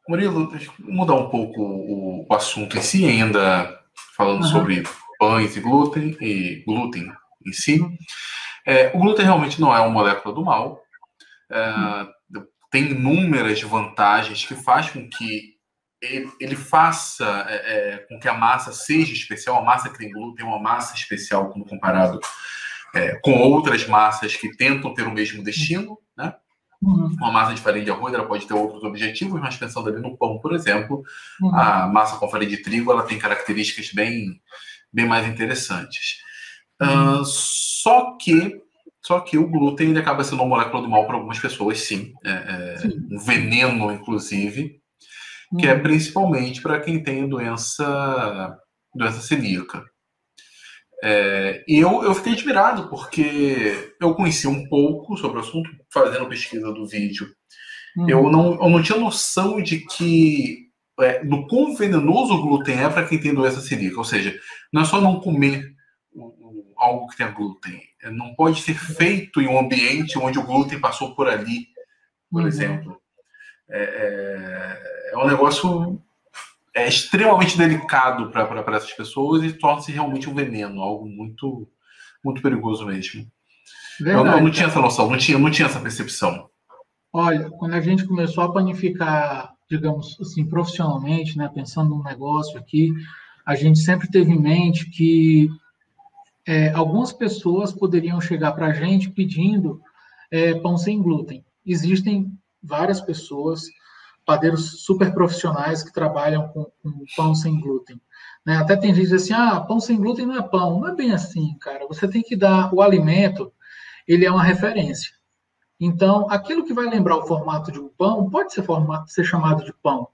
Murilo, deixa eu mudar um pouco o assunto em si, ainda falando sobre pães e glúten em si. O glúten realmente não é uma molécula do mal. Tem inúmeras vantagens que faz com que ele faça com que a massa seja especial. A massa que tem glúten é uma massa especial quando comparado com outras massas que tentam ter o mesmo destino, né? Uma massa de farinha de arroz ela pode ter outros objetivos, mas pensando ali no pão, por exemplo, a massa com farinha de trigo ela tem características bem mais interessantes. Só que o glúten ele acaba sendo uma molécula do mal para algumas pessoas, sim. Um veneno, inclusive, que é principalmente para quem tem doença celíaca. E eu fiquei admirado, porque eu conheci um pouco sobre o assunto, fazendo pesquisa do vídeo. Eu não tinha noção de que do quão venenoso o glúten é para quem tem doença celíaca. Ou seja, não é só não comer algo que tenha glúten. Não pode ser feito em um ambiente onde o glúten passou por ali, por exemplo. É um negócio extremamente delicado para essas pessoas e torna-se realmente um veneno, algo muito, muito perigoso mesmo. Verdade, eu não tinha essa noção, não tinha essa percepção.
Olha, quando a gente começou a panificar, digamos assim, profissionalmente, né, pensando num negócio aqui, a gente sempre teve em mente que algumas pessoas poderiam chegar para a gente pedindo pão sem glúten. Existem várias pessoas, padeiros super profissionais que trabalham com pão sem glúten. Né? Até tem gente que diz assim, pão sem glúten não é pão. Não é bem assim, cara. Você tem que dar o alimento, ele é uma referência. Então, aquilo que vai lembrar o formato de um pão pode ser chamado de pão.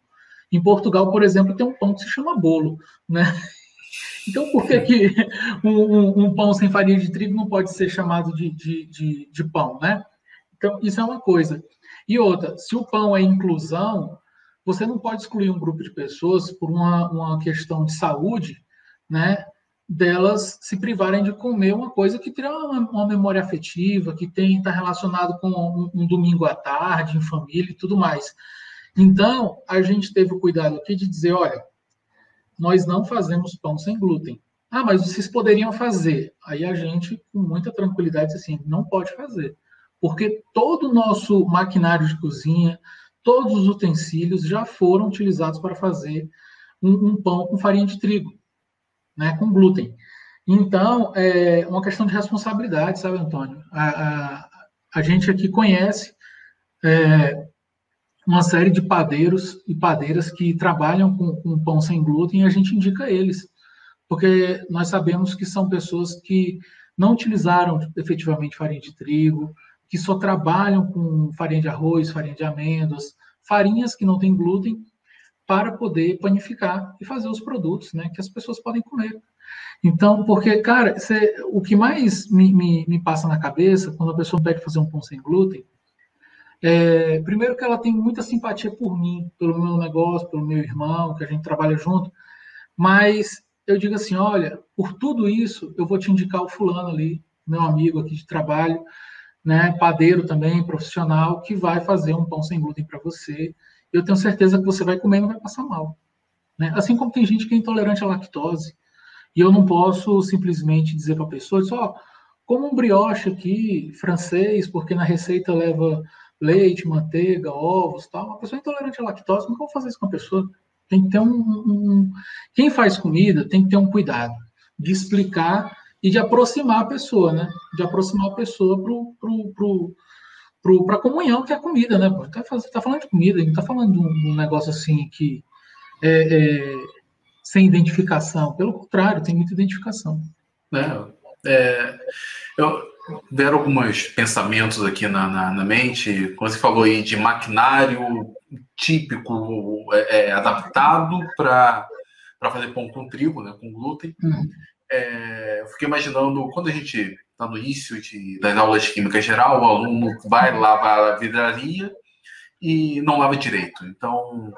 Em Portugal, por exemplo, tem um pão que se chama bolo, né? Então, por que um pão sem farinha de trigo não pode ser chamado de pão, né? Então, isso é uma coisa. E outra, se o pão é inclusão, você não pode excluir um grupo de pessoas por uma questão de saúde, né? Delas se privarem de comer uma coisa que tem uma memória afetiva, que está relacionado com um domingo à tarde, em família e tudo mais. Então, a gente teve o cuidado aqui de dizer, olha, nós não fazemos pão sem glúten. Mas vocês poderiam fazer. Aí a gente, com muita tranquilidade, disse assim, não pode fazer. Porque todo o nosso maquinário de cozinha, todos os utensílios já foram utilizados para fazer um pão com farinha de trigo, né, com glúten. Então, é uma questão de responsabilidade, sabe, Antônio? A gente aqui conhece uma série de padeiros e padeiras que trabalham com pão sem glúten e a gente indica eles, porque nós sabemos que são pessoas que não utilizaram efetivamente farinha de trigo, que só trabalham com farinha de arroz, farinha de amêndoas, farinhas que não têm glúten, para poder panificar e fazer os produtos, né, que as pessoas podem comer. Então, porque, cara, o que mais me passa na cabeça quando a pessoa pede fazer um pão sem glúten, primeiro que ela tem muita simpatia por mim, pelo meu negócio, pelo meu irmão, que a gente trabalha junto, mas eu digo assim, olha, por tudo isso, eu vou te indicar o fulano ali, meu amigo aqui de trabalho, né, padeiro também, profissional, que vai fazer um pão sem glúten para você. Eu tenho certeza que você vai comer e não vai passar mal. Né? Assim como tem gente que é intolerante à lactose, e eu não posso simplesmente dizer para a pessoa, como um brioche aqui, francês, porque na receita leva leite, manteiga, ovos, tal. Uma pessoa intolerante à lactose, não vou fazer isso com a pessoa. Tem que ter Quem faz comida tem que ter um cuidado de explicar e de aproximar a pessoa, né? De aproximar a pessoa para a comunhão que é a comida, né? Tá falando de comida, não está falando de um negócio assim que sem identificação. Pelo contrário, tem muita identificação.
Deram alguns pensamentos aqui na mente, quando você falou aí de maquinário típico, adaptado para fazer pão com trigo, né, com glúten. Eu fiquei imaginando, quando a gente está no início das aulas de química geral, o aluno vai lavar a vidraria e não lava direito. Então,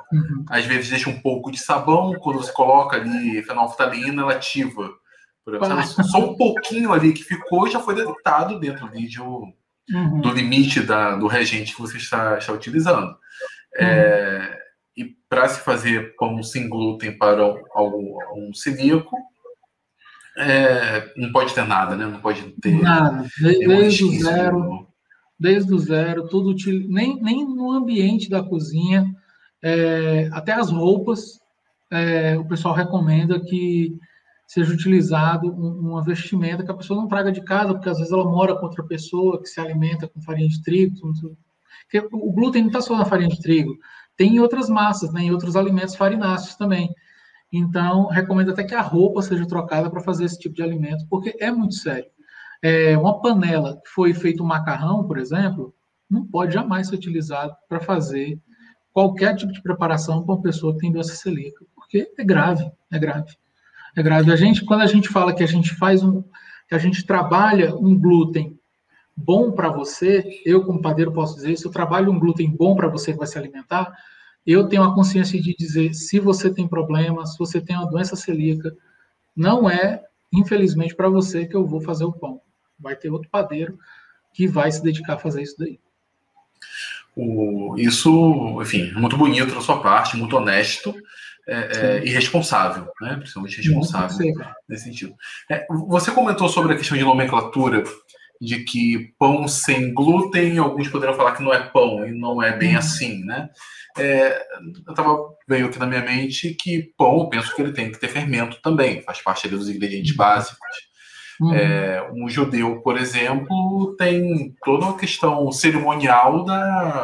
às vezes deixa um pouco de sabão, quando você coloca ali fenolftalina, ela ativa. Só um pouquinho ali que ficou já foi detectado dentro do limite do reagente que você está utilizando. E para se fazer pão sem glúten para um celíaco, não pode ter nada, né? Não pode ter
nada. Desde o zero, tudo nem no ambiente da cozinha, até as roupas, o pessoal recomenda que seja utilizado uma vestimenta que a pessoa não traga de casa, porque às vezes ela mora com outra pessoa que se alimenta com farinha de trigo. Porque o glúten não está só na farinha de trigo, tem em outras massas, né, em outros alimentos farináceos também. Então, recomendo até que a roupa seja trocada para fazer esse tipo de alimento, porque é muito sério. Uma panela que foi feito um macarrão, por exemplo, não pode jamais ser utilizado para fazer qualquer tipo de preparação para uma pessoa que tem doença celíaca, porque é grave, é grave. É grave. Quando a gente fala que a gente que a gente trabalha um glúten bom para você, eu como padeiro posso dizer, se eu trabalho um glúten bom para você que vai se alimentar, eu tenho a consciência de dizer, se você tem problema, se você tem uma doença celíaca, não é, infelizmente, para você que eu vou fazer o pão. Vai ter outro padeiro que vai se dedicar a fazer isso daí.
Isso, enfim, muito bonito da sua parte, muito honesto e responsável, né? Principalmente responsável nesse sentido. Você comentou sobre a questão de nomenclatura, de que pão sem glúten, alguns poderiam falar que não é pão, e não é bem assim, né? Veio aqui na minha mente que pão, eu penso que ele tem que ter fermento também, faz parte ali dos ingredientes básicos. Um judeu, por exemplo, tem toda uma questão cerimonial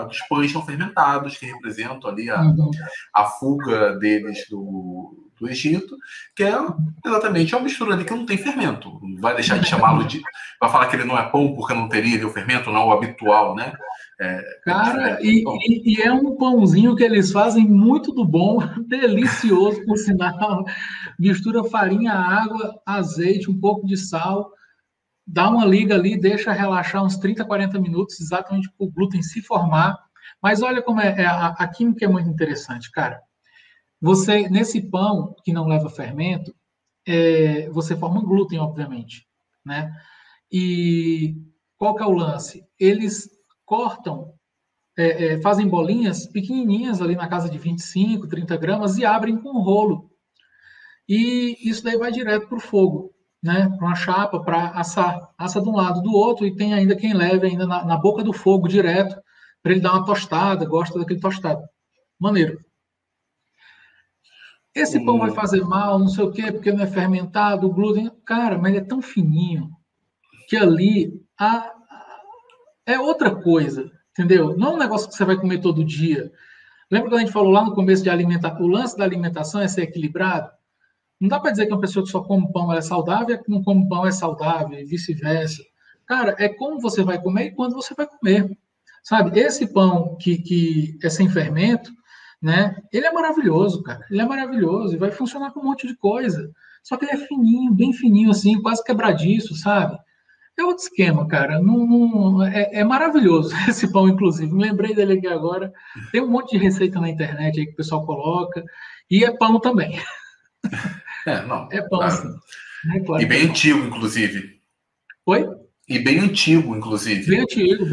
dos pães não fermentados, que representam ali a fuga deles do Egito, que é exatamente uma mistura ali que não tem fermento. Não vai deixar de chamá-lo de... Vai falar que ele não é pão porque não teria ali o fermento, não o habitual, né?
Cara, e é um pãozinho que eles fazem muito do bom, delicioso, por sinal. Mistura farinha, água, azeite, um pouco de sal, dá uma liga ali, deixa relaxar uns 30, 40 minutos, exatamente para o glúten se formar. Mas olha como a química é muito interessante, cara. Você, nesse pão que não leva fermento, você forma glúten, obviamente, né? E qual que é o lance? Eles cortam, fazem bolinhas pequenininhas ali na casa de 25, 30 gramas e abrem com um rolo. E isso daí vai direto para o fogo, né? Para uma chapa, para assar. Assa de um lado do outro e tem ainda quem leve ainda na boca do fogo direto para ele dar uma tostada, gosta daquele tostado. Maneiro. Esse pão vai fazer mal, não sei o quê, porque não é fermentado, o glúten. Cara, mas ele é tão fininho que ali é outra coisa, entendeu? Não é um negócio que você vai comer todo dia. Lembra que a gente falou lá no começo de alimentação? O lance da alimentação é ser equilibrado. Não dá para dizer que uma pessoa que só come pão é saudável e que não come pão é saudável, e vice-versa. Cara, é como você vai comer e quando você vai comer. Sabe? Esse pão que é sem fermento, né? Ele é maravilhoso, cara. Ele é maravilhoso e vai funcionar com um monte de coisa. Só que ele é fininho, bem fininho assim, quase quebradiço, sabe? É outro esquema, cara. É maravilhoso esse pão, inclusive. Me lembrei dele aqui agora. Tem um monte de receita na internet aí que o pessoal coloca. E é pão também.
É
pão,
claro.
sim. Claro
e bem antigo, inclusive.
Oi?
E bem antigo, inclusive.
Bem antigo.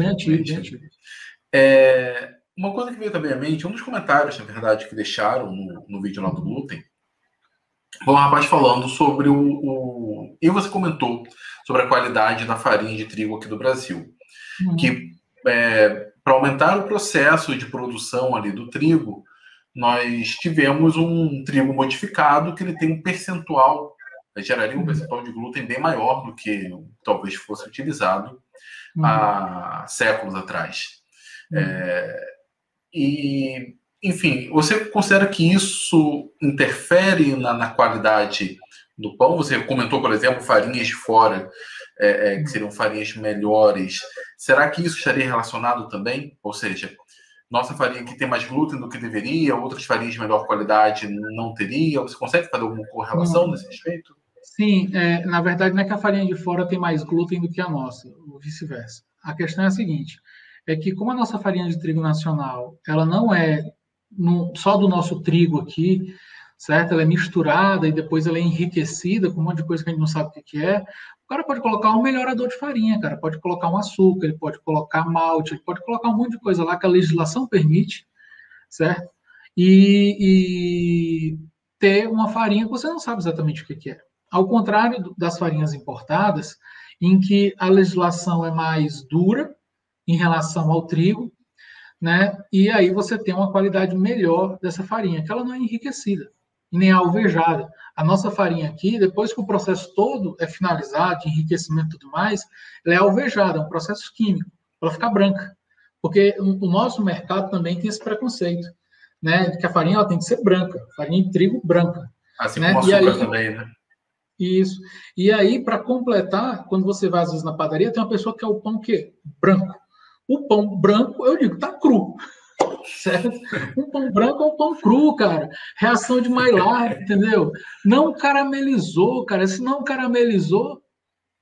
Uma coisa que veio também à mente, um dos comentários, na verdade, que deixaram no vídeo lá do glúten, foi um rapaz falando sobre E você comentou sobre a qualidade da farinha de trigo aqui do Brasil. Que para aumentar o processo de produção ali do trigo, nós tivemos um trigo modificado que ele tem um percentual, geraria um percentual de glúten bem maior do que talvez fosse utilizado há séculos atrás. Enfim, você considera que isso interfere na qualidade do pão? Você comentou, por exemplo, farinhas de fora, que seriam farinhas melhores. Será que isso estaria relacionado também? Ou seja, nossa farinha aqui tem mais glúten do que deveria, outras farinhas de melhor qualidade não teria? Você consegue fazer alguma correlação nesse respeito?
Sim, na verdade não é que a farinha de fora tem mais glúten do que a nossa, ou vice-versa. A questão é a seguinte, é que como a nossa farinha de trigo nacional, ela não é só do nosso trigo aqui, certo? Ela é misturada e depois ela é enriquecida com um monte de coisa que a gente não sabe o que é. O cara pode colocar um melhorador de farinha, cara, pode colocar um açúcar, ele pode colocar malte, ele pode colocar um monte de coisa lá que a legislação permite, certo? E ter uma farinha que você não sabe exatamente o que é. Ao contrário das farinhas importadas, em que a legislação é mais dura em relação ao trigo, né? E aí você tem uma qualidade melhor dessa farinha, que ela não é enriquecida e nem alvejada. A nossa farinha aqui, depois que o processo todo é finalizado, de enriquecimento e tudo mais, ela é alvejada, é um processo químico, para ficar branca. Porque o nosso mercado também tem esse preconceito, né? De que a farinha ela tem que ser branca, farinha de trigo branca.
Assim
né?
como o açúcar também, né?
Isso. E aí, para completar, quando você vai às vezes na padaria, tem uma pessoa que é o pão que branco. O pão branco, eu digo, tá cru. Certo? Um pão branco é um pão cru, cara. Reação de Maillard, entendeu? Não caramelizou, cara. Se não caramelizou, o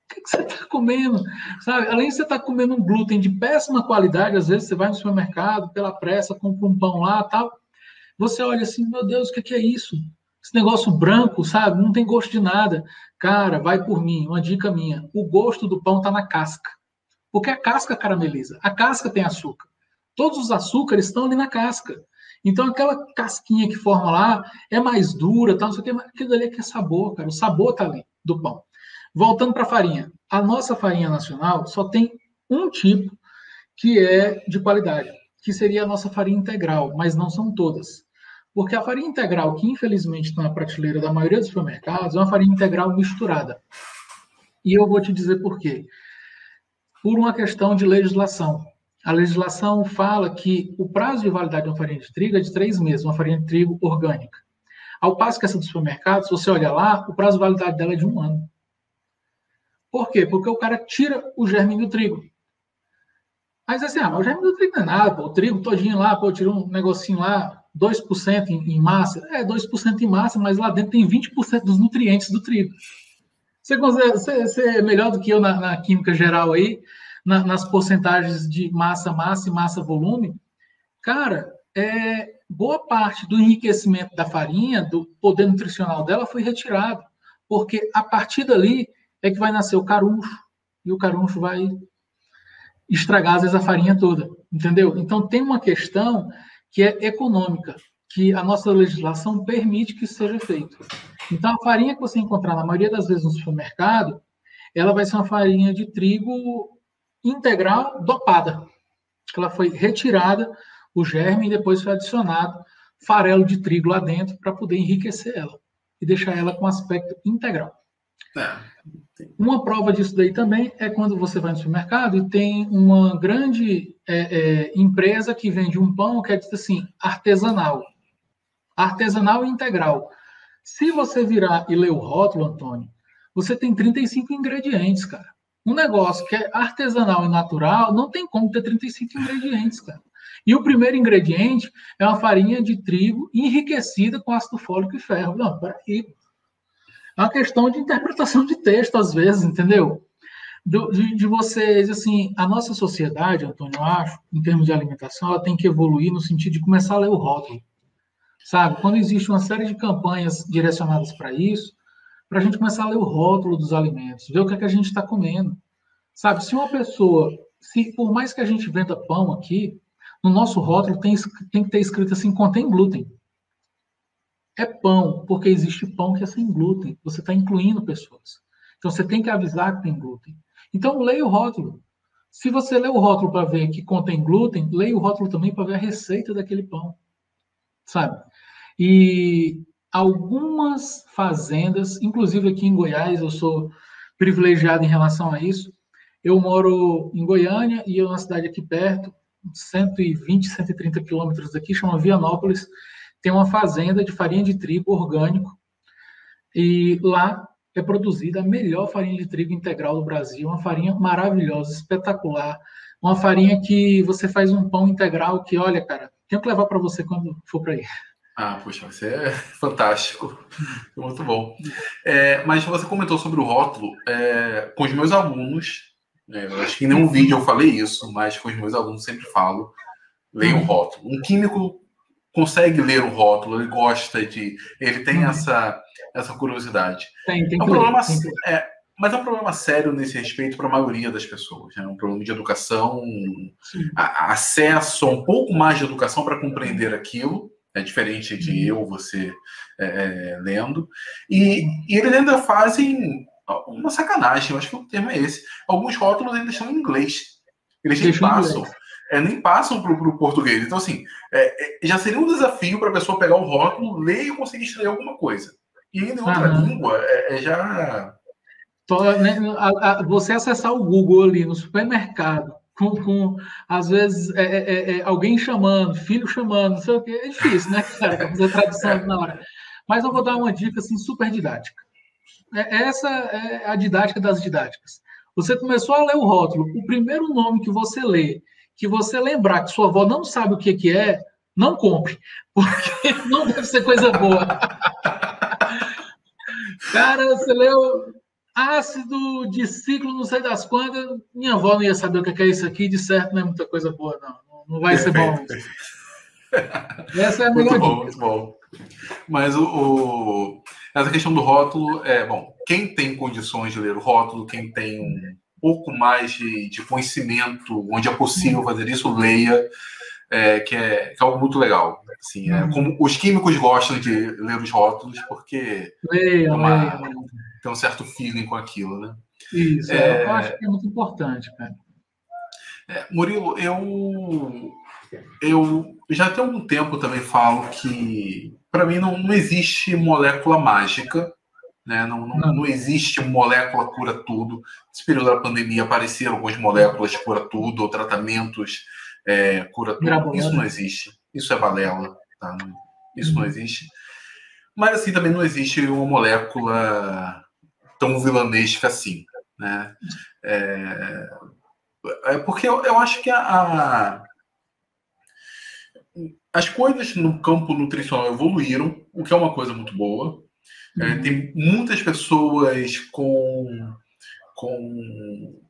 que você está comendo? Sabe? Além de você estar comendo um glúten de péssima qualidade, às vezes você vai no supermercado, pela pressa, compra um pão lá tal. Você olha assim, meu Deus, o que é isso? Esse negócio branco, sabe? Não tem gosto de nada. Cara, vai por mim, uma dica minha. O gosto do pão está na casca. Porque a casca carameliza. A casca tem açúcar. Todos os açúcares estão ali na casca. Então, aquela casquinha que forma lá é mais dura, tal, não sei o que, mas aquilo ali é que é sabor, cara. O sabor está ali do pão. Voltando para a farinha. A nossa farinha nacional só tem um tipo que é de qualidade, que seria a nossa farinha integral, mas não são todas. Porque a farinha integral, que infelizmente está na prateleira da maioria dos supermercados, é uma farinha integral misturada. E eu vou te dizer por quê. Por uma questão de legislação. A legislação fala que o prazo de validade de uma farinha de trigo é de 3 meses, uma farinha de trigo orgânica. Ao passo que essa dos supermercados, se você olha lá, o prazo de validade dela é de 1 ano. Por quê? Porque o cara tira o germe do trigo. Aí você assim, mas o germe do trigo não é nada, pô, o trigo todinho lá, pô, tira um negocinho lá, 2% em massa. É, 2% em massa, mas lá dentro tem 20% dos nutrientes do trigo. Você é melhor do que eu na química geral aí, nas porcentagens de massa e massa-volume. Cara, boa parte do enriquecimento da farinha, do poder nutricional dela, foi retirado. Porque a partir dali é que vai nascer o caruncho, e o caruncho vai estragar, às vezes, a farinha toda, entendeu? Então, tem uma questão que é econômica, que a nossa legislação permite que isso seja feito. Então, a farinha que você encontrar, na maioria das vezes, no supermercado, ela vai ser uma farinha de trigo integral dopada. Ela foi retirada, o germe, e depois foi adicionado farelo de trigo lá dentro para poder enriquecer ela e deixar ela com aspecto integral. Uma prova disso daí também é quando você vai no supermercado e tem uma grande empresa que vende um pão que é dito assim, artesanal. Artesanal e integral. Se você virar e ler o rótulo, Antônio, você tem 35 ingredientes, cara. Um negócio que é artesanal e natural não tem como ter 35 ingredientes, cara. E o primeiro ingrediente é uma farinha de trigo enriquecida com ácido fólico e ferro. Não, peraí. É uma questão de interpretação de texto, às vezes, entendeu? De vocês, assim, a nossa sociedade, Antônio, eu acho, em termos de alimentação, ela tem que evoluir no sentido de começar a ler o rótulo. Sabe? Quando existe uma série de campanhas direcionadas para isso, para a gente começar a ler o rótulo dos alimentos, ver o que é que a gente está comendo. Sabe? Se uma pessoa, por mais que a gente venda pão aqui, no nosso rótulo tem que ter escrito assim, contém glúten. É pão, porque existe pão que é sem glúten. Você está incluindo pessoas. Então, você tem que avisar que tem glúten. Então, leia o rótulo. Se você lê o rótulo para ver que contém glúten, leia o rótulo também para ver a receita daquele pão. Sabe? E algumas fazendas, inclusive aqui em Goiás, eu sou privilegiado em relação a isso. Eu moro em Goiânia e eu na cidade aqui perto, 120, 130 quilômetros daqui, chama Vianópolis, tem uma fazenda de farinha de trigo orgânico e lá é produzida a melhor farinha de trigo integral do Brasil, uma farinha maravilhosa, espetacular, uma farinha que você faz um pão integral que, olha, cara, tenho que levar para você quando for para aí.
Ah, puxa, você é fantástico, muito bom. Mas você comentou sobre o rótulo, com os meus alunos, eu acho que em nenhum vídeo eu falei isso, mas com os meus alunos sempre falo, leiam o rótulo. Um químico consegue ler o rótulo, ele gosta ele tem essa curiosidade.
Tem
é um problema, mas é um problema sério nesse respeito para a maioria das pessoas. É um problema de educação, acesso a um pouco mais de educação para compreender aquilo. É diferente de você lendo. E eles ainda fazem uma sacanagem, eu acho que o termo é esse. Alguns rótulos ainda estão em inglês. Eles nem passam para o português. Então, assim, já seria um desafio para a pessoa pegar o rótulo, ler e conseguir extrair alguma coisa. E ainda em outra língua, já...
Você acessar o Google ali no supermercado, às vezes, alguém chamando, filho chamando, não sei o que, é difícil, né, cara, para fazer tradução na hora. Mas eu vou dar uma dica, assim, super didática. Essa é a didática das didáticas. Você começou a ler o rótulo, o primeiro nome que você lê, que você lembrar que sua avó não sabe o que é, não compre, porque não deve ser coisa boa. Cara, você leu ácido de ciclo, não sei das quantas, minha avó não ia saber o que é isso aqui, de certo não é muita coisa boa, não vai ser bom. Essa é a
Muito
melhor
bom,
dica.
muito bom. Mas essa questão do rótulo bom, quem tem condições de ler o rótulo, quem tem um pouco mais de conhecimento, onde é possível fazer isso, leia, que é algo muito legal. Assim, como os químicos gostam de ler os rótulos, porque
Leiam, leiam.
tem um certo feeling com aquilo, né?
Isso, eu acho que é muito importante, cara.
Murilo, eu já tem algum tempo também falo que, para mim, não existe molécula mágica, né? Não existe molécula cura tudo. Nesse período da pandemia apareceram algumas moléculas cura tudo, ou tratamentos cura tudo. Isso não existe. Isso é balela. Tá? Isso não existe. Mas assim, também não existe uma molécula tão vilanesca assim. Né? Porque eu acho que as coisas no campo nutricional evoluíram, o que é uma coisa muito boa. Tem muitas pessoas com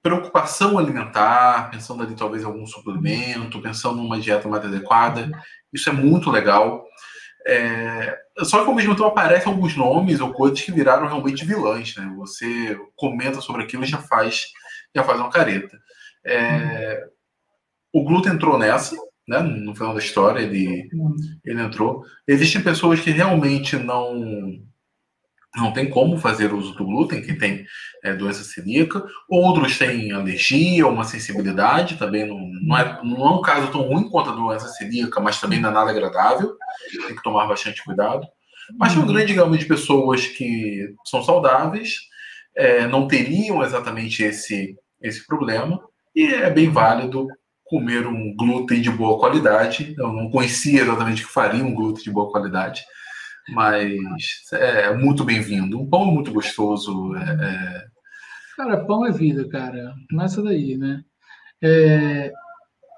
preocupação alimentar, pensando ali talvez em algum suplemento, pensando numa dieta mais adequada. Isso é muito legal. Só que ao mesmo tempo aparecem alguns nomes ou coisas que viraram realmente vilãs, né? Você comenta sobre aquilo e já faz uma careta. O glúten entrou nessa, né? No final da história ele entrou. Existem pessoas que realmente não tem como fazer uso do glúten, quem tem doença celíaca. Outros têm alergia, uma sensibilidade, também não é um caso tão ruim quanto a doença celíaca, mas também não é nada agradável, tem que tomar bastante cuidado. Mas tem uma grande gama de pessoas que são saudáveis, não teriam exatamente esse problema, e é bem válido comer um glúten de boa qualidade. Eu não conhecia exatamente o que faria um glúten de boa qualidade, mas é muito bem-vindo. Um pão é muito gostoso.
Cara, pão é vida, cara. Começa daí, né?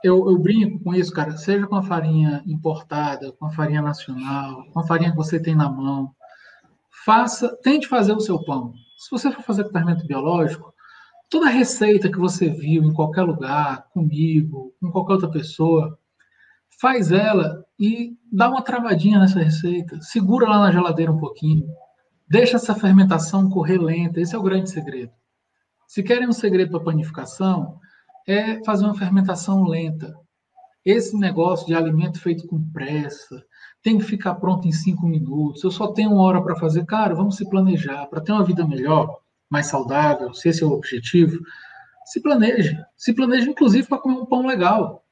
Eu brinco com isso, cara. Seja com a farinha importada, com a farinha nacional, com a farinha que você tem na mão, tente fazer o seu pão. Se você for fazer com fermento biológico, toda receita que você viu em qualquer lugar, comigo, com qualquer outra pessoa, faz ela e dá uma travadinha nessa receita. Segura lá na geladeira um pouquinho. Deixa essa fermentação correr lenta. Esse é o grande segredo. Se querem um segredo para panificação, é fazer uma fermentação lenta. Esse negócio de alimento feito com pressa, tem que ficar pronto em 5 minutos, eu só tenho 1 hora para fazer. Cara, vamos se planejar. Para ter uma vida melhor, mais saudável, se esse é o objetivo, se planeje. Se planeje, inclusive, para comer um pão legal,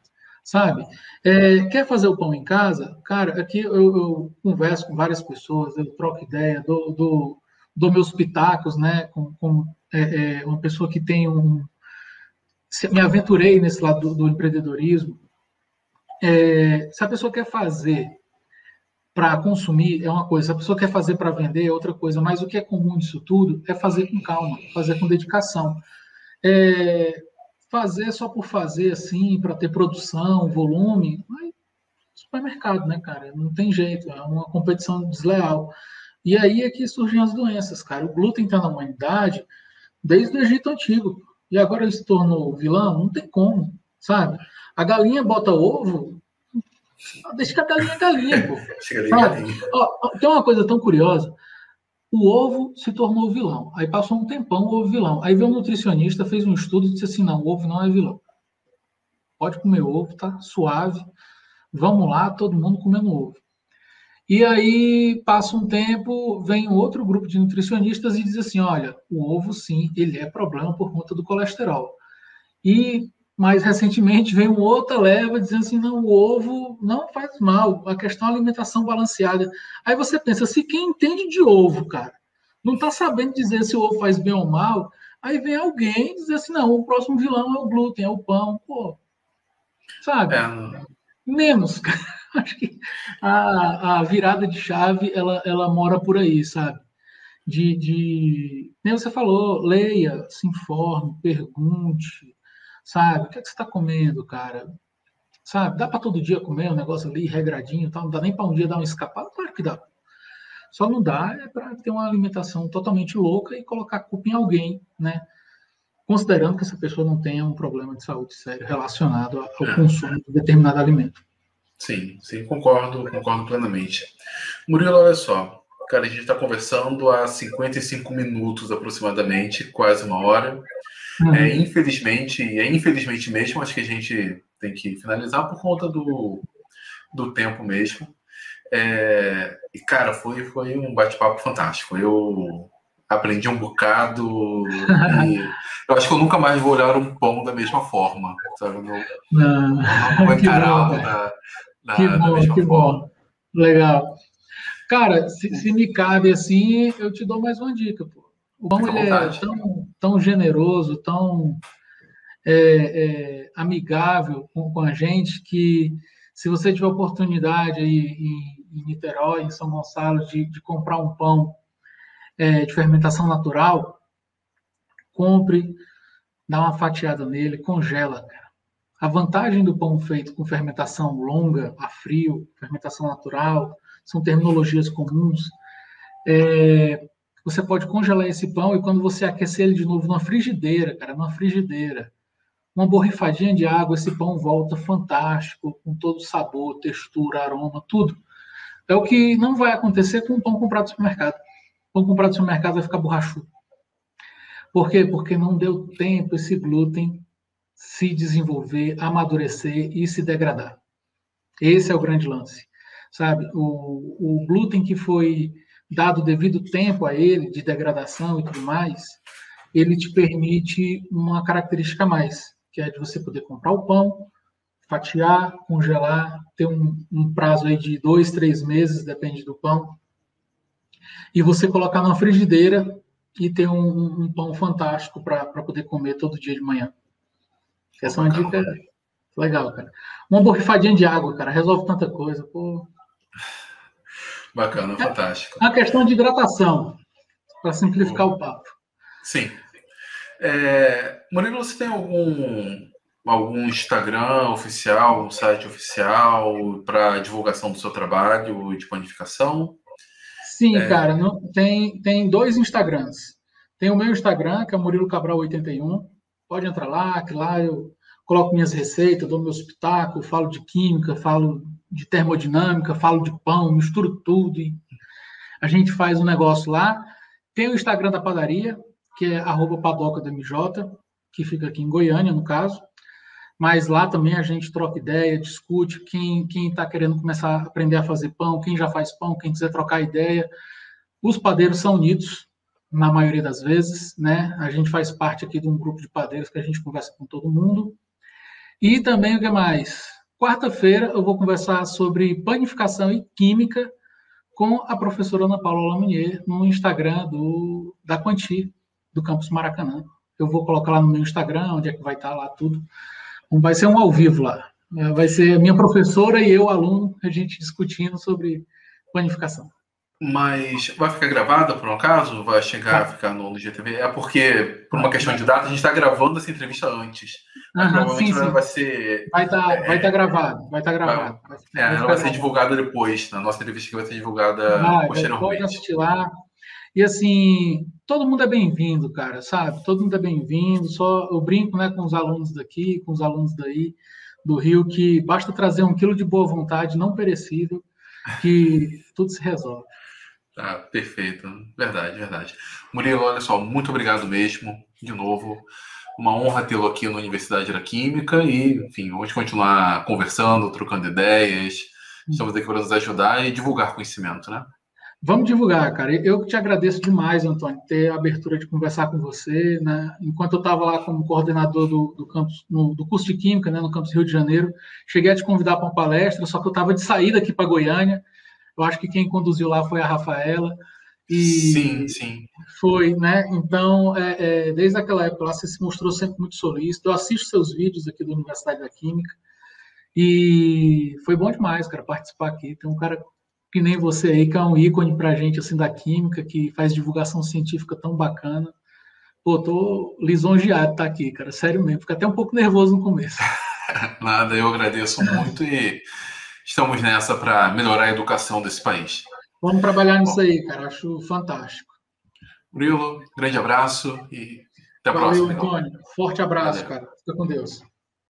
sabe? Quer fazer o pão em casa? Cara, aqui eu converso com várias pessoas, eu troco ideia, dou meus pitacos, né, com uma pessoa que tem me aventurei nesse lado do empreendedorismo. Se a pessoa quer fazer para consumir é uma coisa, se a pessoa quer fazer para vender é outra coisa, mas o que é comum disso tudo é fazer com calma, fazer com dedicação. Fazer só por fazer, assim, para ter produção, volume, mas supermercado, né, cara? Não tem jeito, é uma competição desleal. E aí é que surgem as doenças, cara. O glúten está na humanidade desde o Egito Antigo. E agora ele se tornou vilão? Não tem como, sabe? A galinha bota ovo, deixa que a galinha é galinha, pô. Tem uma coisa tão curiosa. O ovo se tornou vilão. Aí passou um tempão, o ovo vilão. Aí veio um nutricionista, fez um estudo e disse assim, não, o ovo não é vilão. Pode comer ovo, tá suave. Vamos lá, todo mundo comendo ovo. E aí, passa um tempo, vem um outro grupo de nutricionistas e diz assim, olha, o ovo, sim, ele é problema por conta do colesterol. E, mais recentemente, vem uma outra leva dizendo assim, não, o ovo não faz mal, a questão é a alimentação balanceada. Aí você pensa, se quem entende de ovo, cara, não está sabendo dizer se o ovo faz bem ou mal, aí vem alguém dizer assim, não, o próximo vilão é o glúten, é o pão, pô, sabe? Menos, cara. Acho que a virada de chave, ela mora por aí, sabe? Nem você falou, leia, se informe, pergunte, sabe? O que é que você está comendo, cara? Sabe? Dá para todo dia comer um negócio ali regradinho, tal? Não dá nem para um dia dar uma escapada? Claro que dá. Só não dá para ter uma alimentação totalmente louca e colocar a culpa em alguém, né? Considerando que essa pessoa não tenha um problema de saúde sério relacionado ao consumo de determinado alimento.
Sim, sim, concordo plenamente. Murilo, olha só. Cara, a gente está conversando há 55 minutos aproximadamente, quase uma hora.
Uhum.
Infelizmente mesmo, acho que a gente tem que finalizar por conta do tempo mesmo. E, cara, foi um bate-papo fantástico. Eu aprendi um bocado e eu acho que eu nunca mais vou olhar um pão da mesma forma, sabe?
Não.
Não vou
Que bom,
encará-lo
cara. Que
da
bom,
mesma
que
forma.
bom. Legal. Cara, se me cabe assim, eu te dou mais uma dica, pô. O pão
Fica à
ele é
vontade.
tão generoso, tão amigável com a gente que se você tiver oportunidade aí em Niterói, em São Gonçalo, de comprar um pão de fermentação natural, compre, dá uma fatiada nele, congela, cara. A vantagem do pão feito com fermentação longa, a frio, fermentação natural, são terminologias comuns. Você pode congelar esse pão e quando você aquecer ele de novo numa frigideira, cara, numa frigideira, uma borrifadinha de água, esse pão volta fantástico, com todo sabor, textura, aroma, tudo. É o que não vai acontecer com o pão comprado no supermercado. O pão comprado no supermercado vai ficar borrachudo. Por quê? Porque não deu tempo esse glúten se desenvolver, amadurecer e se degradar. Esse é o grande lance, sabe? O glúten que foi dado devido tempo a ele, de degradação e tudo mais, ele te permite uma característica a mais, que é de você poder comprar o pão, fatiar, congelar, ter um prazo aí de 2, 3 meses, depende do pão, e você colocar numa frigideira e ter um pão fantástico para poder comer todo dia de manhã.
Pô,
Essa é uma
bacana.
dica legal, cara. Uma borrifadinha de água, cara, resolve tanta coisa. Pô.
Bacana, fantástico.
É uma questão de hidratação, para simplificar
Pô,
o papo.
sim. Murilo, você tem algum Instagram oficial, um site oficial para divulgação do seu trabalho de panificação?
Sim, cara, tem dois Instagrams. Tem o meu Instagram, que é Murilo Cabral 81. Pode entrar lá, que lá eu coloco minhas receitas, dou meu espetáculo, falo de química, falo de termodinâmica, falo de pão, misturo tudo e a gente faz um negócio lá. Tem o Instagram da padaria, que é @padocadmj, que fica aqui em Goiânia, no caso. Mas lá também a gente troca ideia, discute quem está querendo começar a aprender a fazer pão, quem já faz pão, quem quiser trocar ideia. Os padeiros são unidos, na maioria das vezes, né? A gente faz parte aqui de um grupo de padeiros que a gente conversa com todo mundo. E também o que mais? Quarta-feira eu vou conversar sobre panificação e química com a professora Ana Paula Laminier no Instagram da Quanti, do Campus Maracanã. Eu vou colocar lá no meu Instagram, onde é que vai estar lá tudo. Vai ser um ao vivo lá. Vai ser a minha professora e eu, aluno, a gente discutindo sobre planificação.
Mas vai ficar gravada por um acaso? Vai chegar a
Vai,
ficar no GTV? É porque, por uma
vai,
questão
vai.
de data, a gente está gravando essa entrevista antes. Mas
Aham, sim,
provavelmente vai
sim.
ser.
Vai tá gravado, vai estar
Vai,
gravado. Vai
ela
ficar
vai ser
gravado.
divulgada depois. Na nossa entrevista que vai ser divulgada
Pode
posteriormente.
assistir lá. E assim, todo mundo é bem-vindo, cara, sabe? Todo mundo é bem-vindo. Só eu brinco, né, com os alunos daqui, com os alunos daí do Rio, que basta trazer 1 quilo de boa vontade, não perecível, que tudo se resolve.
Tá, perfeito. Verdade, verdade. Murilo, olha só, muito obrigado mesmo, de novo. Uma honra tê-lo aqui na Universidade da Química e, enfim, vamos continuar conversando, trocando ideias. Estamos aqui para nos ajudar e divulgar conhecimento, né?
Vamos divulgar, cara. Eu que te agradeço demais, Antônio, ter a abertura de conversar com você, né? Enquanto eu estava lá como coordenador do campus, do curso de Química, né, no campus Rio de Janeiro, cheguei a te convidar para uma palestra, só que eu estava de saída aqui para Goiânia. Eu acho que quem conduziu lá foi a Rafaela
Sim,
e
sim.
foi, né? Então, desde aquela época lá, você se mostrou sempre muito solícito. Eu assisto seus vídeos aqui da Universidade da Química e foi bom demais, cara, participar aqui. Tem um cara que nem você aí, que é um ícone pra gente, assim, da química, que faz divulgação científica tão bacana. Pô, tô lisonjeado de estar aqui, cara, sério mesmo. Fico até um pouco nervoso no começo.
Nada, eu agradeço muito e estamos nessa para melhorar a educação desse país.
Vamos trabalhar nisso
Bom,
aí, cara, acho fantástico.
Murilo, grande abraço e até a
Valeu,
próxima, então.
Antônio. Forte abraço,
Valeu.
cara. Fica com Deus.